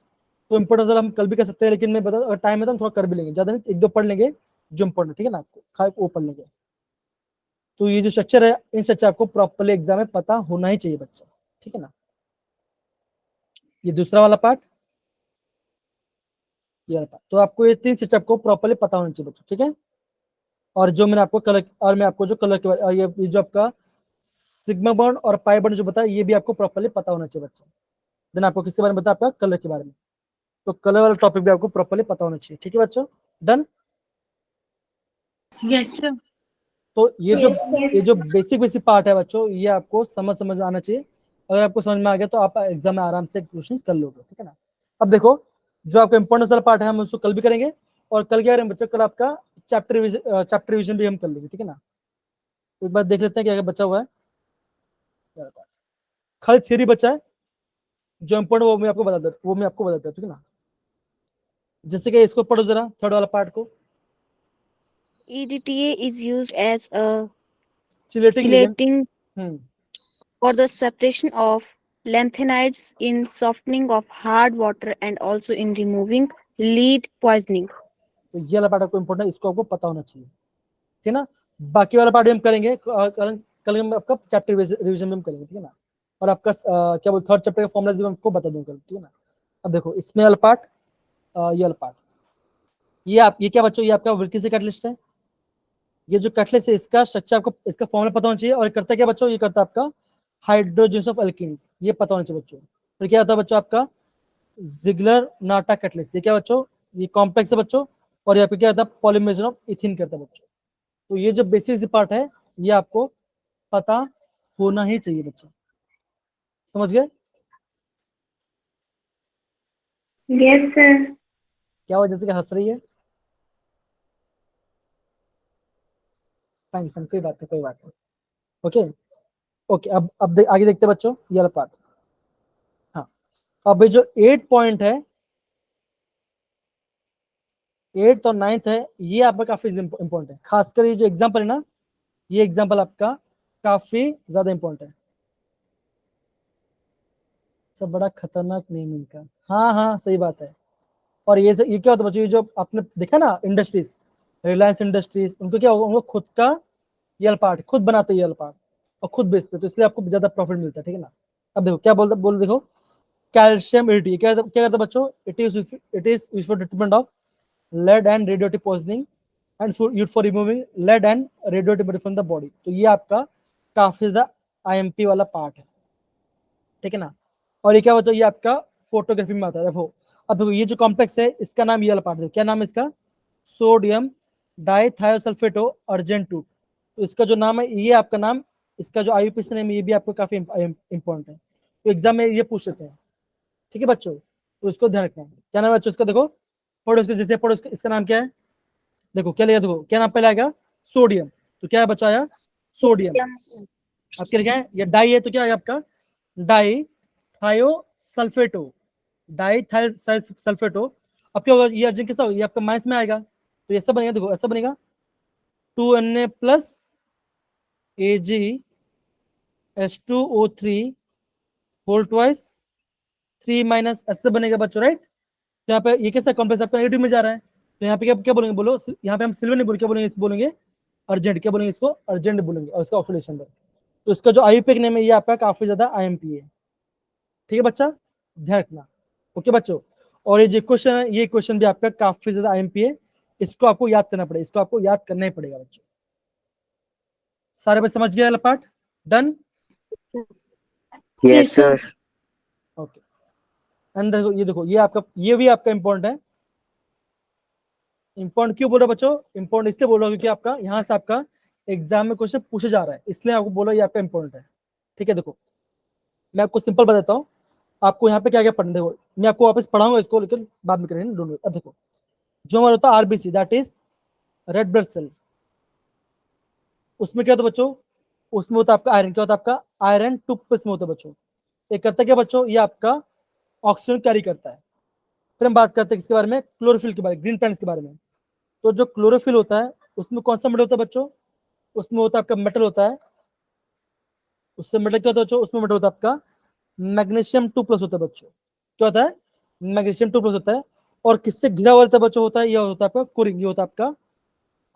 तो इंपोर्टेंस वाला हम कल भी कर सकते हैं, लेकिन मैं बता, अगर टाइम है तो हम थोड़ा कर भी लेंगे, ज्यादा नहीं, 1-2 पढ़ लेंगे जो इंपॉर्टेंट, ठीक है ना, आपको वो पढ़ लेंगे। तो ये जो स्ट्रक्चर है, इन स्ट्रक्चर आपको प्रॉपर्ली एग्जाम में पता होना ही चाहिए बच्चा, ठीक है ना। ये दूसरा वाला पार्ट, ये वाला पार्ट, तो आपको ये 3 स्ट्रक्चर आपको प्रॉपर्ली पता होना चाहिए बच्चों, ठीक है। और जो मैंने आपको कलर, और मैं आपको जो कलर के ये जो आपका सिग्मा बॉन्ड और पाई बॉन्ड जो बताया, ये भी आपको प्रॉपर्ली पता होना चाहिए बच्चा। देन आपको किसके बारे में बताया, आपका कलर के बारे में, तो कलर वाला टॉपिक भी आपको प्रॉपर्ली पता होना चाहिए, ठीक है बच्चों, डन। Yes, sir. तो Yes, sir. ये जो बेसिक पार्ट है बच्चों, ये आपको समझ में आना चाहिए। अगर आपको समझ में आ गया तो आप एग्जाम में आराम से क्वेश्चन कर लोगे, ठीक है ना। अब देखो जो आपका इंपॉर्टेंस वाला पार्ट है, हम उसको कल भी करेंगे, और कल क्या करेंगे बच्चों, कल आपका चैप्टर रिविजन भी हम कर लेंगे, ठीक है ना। तो एक बार देख लेते हैं क्या क्या बचा हुआ है, खाली थ्योरी बचा है, जो इंपॉर्टेंट वो मैं आपको बताता हूँ, ठीक है ना। जैसे कि इसको पढ़ो जरा, थर्ड वाला पार्ट को, EDTA is used as a chelating agent. chelating for the separation of lanthanides in softening of hard water and also in removing lead poisoning. तो ये वाला पार्ट आपको इंपॉर्टेंट है, इसको आपको पता होना चाहिए, ठीक है ना। बाकी वाला पार्ट हम करेंगे कल हम आपका चैप्टर रिवीजन में हम करेंगे, ठीक है ना। और आपका क्या बोलते थर्ड चैप्टर का फॉर्मूला भी आपको बता दूंगा कल, ठीक है ना। अब देखो इसमें वाला पार्ट, ये वाला पार्ट, ये क्या बच्चों, ये आपका विल्किंसन कैटलिस्ट है। ये जो कैटलिस्ट है इसका स्ट्रक्चर आपको, इसका फॉर्मूला पता होना चाहिए। और करता क्या बच्चों, ये करता आपका हाइड्रोजन ऑफ एल्कीन्स, ये पता होना चाहिए बच्चों। फिर क्या होता है बच्चों आपका जिगलर नाटा कैटलिस्ट, ये क्या बच्चों, ये कॉम्प्लेक्स है बच्चों। और यहाँ पे क्या होता है पॉलीमरेशन ऑफ इथिन करता है बच्चों। तो ये जो बेसिक पार्ट है ये आपको पता होना ही चाहिए बच्चों, समझ गए। Yes sir. क्या वजह से हंस रही है, फाइन फाइन, कोई बात नहीं कोई बात नहीं, ओके ओके। अब आगे देखते हैं बच्चों ये वाला पार्ट। हाँ, अब जो 8 पॉइंट है, 8th और 9th है, ये आपका काफी इंपॉर्टेंट है। खासकर ये जो एग्जाम्पल है ना, ये एग्जाम्पल आपका काफी ज्यादा इंपॉर्टेंट है। सब बड़ा खतरनाक नेम इनका, हाँ हाँ सही बात है। और ये क्या होता है बच्चों, ये जो आपने देखा ना इंडस्ट्रीज, रिलायंस इंडस्ट्रीज, उनको क्या होगा, उनको खुद का ये पार्ट खुद बनाते हैं, ये पार्ट और खुद बेचते हैं, तो इसलिए आपको ज्यादा प्रॉफिट मिलता है, ठीक है ना। अब देखो क्या बोल देखो, कैल्शियम इरिटी क्या करता है बच्चों, it is used for treatment of lead and radioactive poisoning and used for removing lead and radioactive material from the body। तो ये आपका काफी ज्यादा IMP वाला पार्ट है, ठीक है ना। और ये क्या बच्चों, ये आपका फोटोग्राफी में आता है। देखो अब देखो ये जो कॉम्प्लेक्स है इसका नाम ये वाला पार्ट है, क्या नाम है इसका, सोडियम डाइथायोसल्फेटो अर्जेंट 2। तो इसका जो नाम है ये आपका नाम, इसका जो IUPAC नेम ये भी आपको काफी इंपॉर्टेंट है, तो एग्जाम में ये पूछ लेते हैं, ठीक है बच्चों। तो इसको ध्यान रखना है। क्या नाम है बच्चों इसका, देखो पढ़ो इसको, जैसे पढ़ो इसका नाम क्या है, देखो क्या लिखा, देखो क्या नाम पहले आएगा, सोडियम। तो क्या है बच्चा आया, सोडियम। अब क्या लिखा है, ये डाई है तो क्या है आपका डाई थायोसल्फेटो, डाई थायोसल्फेटो। अब क्या होगा, ये अर्जेंट कैसा होगा, ये आपका माइनस में आएगा, तो ऐसा बनेगा, देखो ऐसा बनेगा 2Na plus AgH2O3 whole twice 3 minus, ऐसे बनेगा बच्चों, राइट। तो यहाँ पे ये कैसा कॉम्प्लेक्स आपका नेगेटिव में जा रहा है, तो यहाँ पे क्या बोलेंगे, बोलो यहाँ पे हम सिल्वर नहीं बोलेंगे, क्या बोलेंगे, इसको बोलेंगे अर्जेंट, क्या बोलेंगे इसको अर्जेंट बोलेंगे। और इसका ऑक्सीडेशन नंबर, तो इसका जो IUPAC नेम है ये आपका काफी ज्यादा IMP है, ठीक है बच्चा, ध्यान रखना, ओके बच्चों। और ये जो क्वेश्चन है, ये क्वेश्चन भी आपका काफी ज्यादा IMP है, इसको आपको याद करना पड़ेगा, इसको आपको याद करना ही पड़ेगा बच्चों। सारे बच्चे समझ गए part, done, yes sir. Okay. And देखो ये आपका, ये भी आपका इंपॉर्टेंट है। इंपॉर्टेंट क्यों बोल रहा बच्चों, इंपॉर्टेंट इसलिए बोल रहा हूँ क्योंकि आपका यहाँ से आपका एग्जाम में क्वेश्चन पूछा जा रहा है, इसलिए आपको बोला ये आपका इंपॉर्टेंट है, ठीक है। देखो मैं आपको सिंपल बताता हूँ, आपको यहाँ पे क्या क्या पढ़ना, देखो मैं आपको वापस पढ़ाऊंगा इसको, लेकिन बाद में करेंगे, डोंट वरी। अब देखो जो हमारा होता है RBC, that is red blood cell, उसमें क्या होता है बच्चों, उसमें होता है आपका आयरन, क्या होता है आपका आयरन 2 प्लस में होता है बच्चों। एक करता है क्या बच्चों, ये आपका ऑक्सीजन कैरी करता है। फिर हम बात करते हैं किसके बारे में, क्लोरोफिल के बारे में, ग्रीन प्लांट्स के बारे में। तो जो क्लोरोफिल होता है उसमें कौन सा मेटल होता है बच्चों, उसमें होता है आपका मेटल होता है, उससे मेटल क्या होता है बच्चों, उसमें मेटल होता है आपका मैग्नीशियम 2 प्लस होता है बच्चों, क्या होता है मैग्नीशियम 2 प्लस होता है। और किससे घिरा हुआ रहता है बच्चों, होता है, यह होता है आपका कोरिंग, ये होता है आपका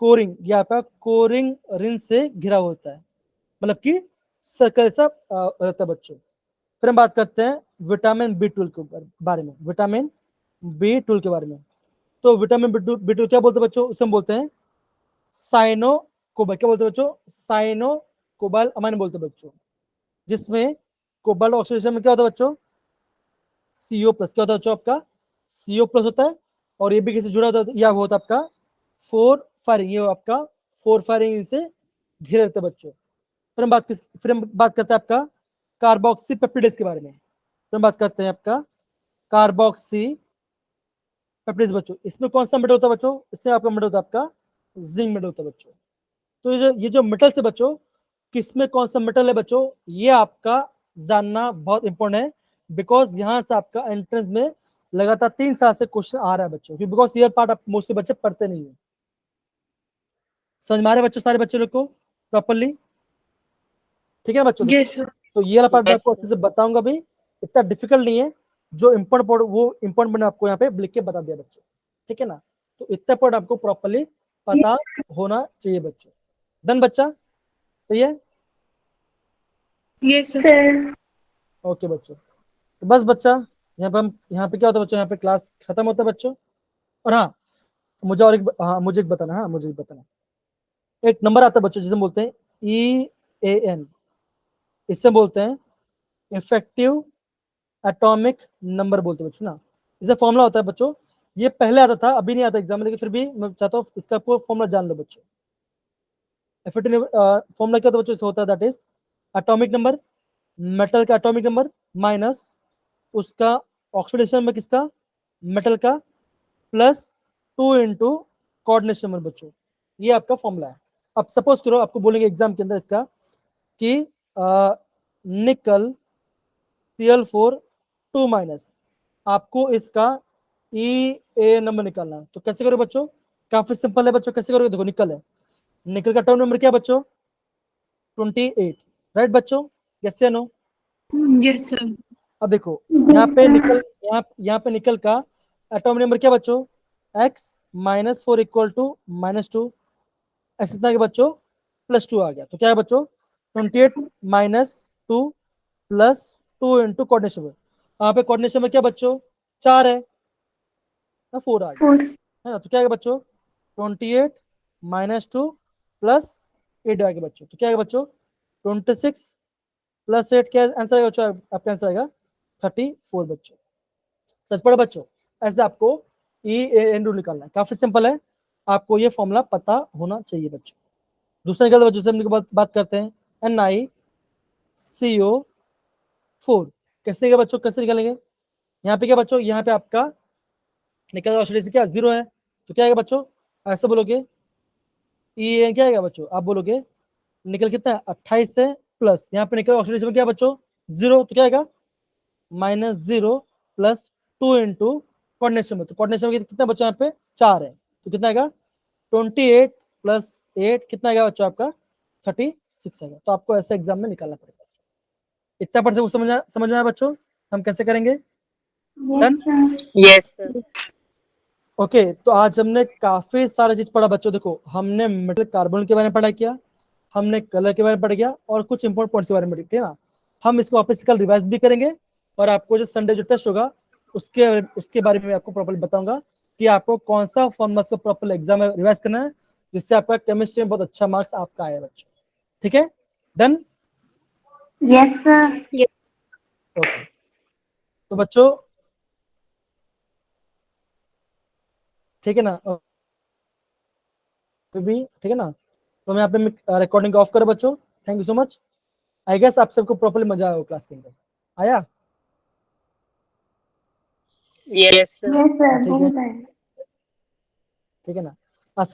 कोरिंग, ये आपका कोरिंग रिंग से घिरा हुआ होता है, मतलब कि सर्कल सा रहता है बच्चों। फिर हम बात करते हैं विटामिन B12 के बारे में, विटामिन B12 के बारे में। तो विटामिन B12 क्या बोलते हैं बच्चों, उसे हम बोलते हैं साइनो कोबाल्ट, क्या बोलते हैं बच्चों, साइनो कोबाल्ट अमाइन बोलते हैं बच्चों, जिसमें कोबाल्ट ऑक्सीडेशन में क्या होता है बच्चों, CO प्लस, क्या होता है बच्चों आपका CO प्लस होता है। और ये भी किससे जुड़ा होता है, या वो होता है आपका 4 फायरिंग, ये आपका 4 फायरिंग से घिरे रहते हैं बच्चों। फिर हम बात करते हैं आपका कार्बोक्सी पेप्टिडेज के बारे में। फिर हम बात करते हैं आपका कार्बोक्सी पेप्टिडेज बच्चों, इसमें कौन सा मेटल होता है बच्चों, इसमें आपका मेटल होता है आपका जिंक मेटल होता है बच्चों। तो ये जो मेटल से बच्चों, किसमें कौन सा मेटल है बच्चों, ये आपका जानना बहुत इंपॉर्टेंट है, बिकॉज यहाँ से आपका एंट्रेंस में लगातार 3 साल से क्वेश्चन आ रहा है बच्चों, बिकॉज ये पार्ट आप मोस्टली बच्चे पढ़ते नहीं है, समझ में आ रहा है बच्चों, सारे बच्चों लोग को प्रॉपरली? ठीक है ना बच्चों? Yes, sir. तो ये वाला पार्ट मैं Yes, आपको अच्छे से बताऊंगा भी, इतना डिफिकल्ट नहीं है। जो इम्पोर्टेंट पॉइंट वो इम्पोर्टेंट मैंने आपको यहाँ पे लिख के बता दिया बच्चों, ठीक है ना? तो इतना पॉइंट आपको प्रॉपरली पता होना चाहिए बच्चों। डन बच्चा, सही है? Yes, sir. ओके बच्चों, तो बस बच्चा यहाँ पे क्या होता है बच्चों, यहाँ पे क्लास खत्म होता है बच्चों। और हाँ, मुझे और एक मुझे एक बताना, हाँ मुझे एक बताना, एक नंबर आता है बच्चों जिसे बोलते हैं EAN, इससे बोलते हैं इफेक्टिव एटॉमिक नंबर बोलते हैं बच्चों ना। इसका फॉर्मूला होता है बच्चों, ये पहले आता था, अभी नहीं आता एग्जाम में, लेकिन फिर भी मैं चाहता हूँ इसका आपको फॉर्मूला जान लो बच्चों। इफेक्टिव फॉर्मूला क्या होता है बच्चों, इससे होता है that is atomic number, metal का एटॉमिक नंबर माइनस उसका ऑक्सीडेशन नंबर किसका, मेटल का, प्लस 2 इंटू कोऑर्डिनेशन नंबर बच्चों। ये आपका फॉर्मूला है। अब सपोज करो आपको बोलेंगे एग्जाम के अंदर इसका कि निकल Cl4 2 माइनस, आपको इसका EA नंबर निकालना है। तो कैसे करो बच्चों, काफी सिंपल है बच्चों, कैसे करोगे, देखो निकल है, निकल का टर्म नंबर क्या बच्चों, 28, राइट बच्चों? यस या नो? Yes, sir. अब देखो यहाँ पे निकल, यहाँ पे निकल का एटॉमिक नंबर क्या बच्चों, x -4 इक्वल टू -2, x कितना है बच्चों, +2 आ गया। तो क्या है बच्चों, 28 -2 प्लस 2 इंटू कोऑर्डिनेशन नंबर। यहाँ पे कोऑर्डिनेशन नंबर क्या बच्चों, 4 है ना, 4 आ गया 4. है ना। तो क्या है बच्चों, 28 -2 प्लस 8 आ गया बच्चों। तो क्या है बच्चों, 26 प्लस 8, क्या आंसर आएगा बच्चों, आपका आंसर आएगा 34 बच्चों। सच पढ़े बच्चों, ऐसे आपको EAN रूल निकालना है, काफी सिंपल है, आपको ये फॉर्मूला पता होना चाहिए बच्चों। दूसरा निकलता बच्चों से हम बात करते हैं NiCO4, कैसे क्या बच्चों, कैसे निकालेंगे? यहाँ पे क्या बच्चों, यहाँ पे आपका निकल ऑक्सीडेशन क्या 0 है, तो क्या आएगा बच्चों, ऐसे बोलोगे EAN क्या आएगा बच्चों, आप बोलोगे निकल कितना है 28 से प्लस, यहाँ पे निकल ऑक्सीडेशन क्या बच्चों 0, तो क्या आएगा -0 प्लस 2 इंटू कोऑर्डिनेशन में। तो कोऑर्डिनेशन में कितना बच्चों यहाँ पे 4 है, तो कितना आएगा 28 प्लस 8 कितना आएगा बच्चों आपका 36 आएगा। तो आपको ऐसे एग्जाम में निकालना पड़ेगा। इतना पर से समझ में आया बच्चों, हम कैसे करेंगे? Yes, sir. yes, sir. Okay तो आज हमने काफी सारा चीज पढ़ा बच्चों। देखो हमने मेटल कार्बन के बारे में पढ़ा किया, हमने कलर के बारे में पढ़ गया, और कुछ इंपॉर्टेंट पॉइंट्स के बारे में ठीक है ना। हम इसको वापस कल रिवाइज भी करेंगे, और आपको जो संडे जो टेस्ट होगा उसके बारे में आपको प्रॉपर्ली बताऊंगा कि आपको कौन सा फॉर्मूला को प्रॉपर एग्जाम में रिवाइज करना है, जिससे आपका केमिस्ट्री में बहुत अच्छा मार्क्स आपका आया बच्चों। ठीक है, डन? Yes, sir. ओके तो बच्चों ठीक है ना, भी ठीक है ना। तो मैं यहाँ पे रिकॉर्डिंग ऑफ करो बच्चों। Thank you so much. I guess आप सबको प्रॉपर्ली मजा आया क्लास के अंदर, आया? Yes, sir. Yes, sir. ठीक है, बहुत है. ठीक है ना। आज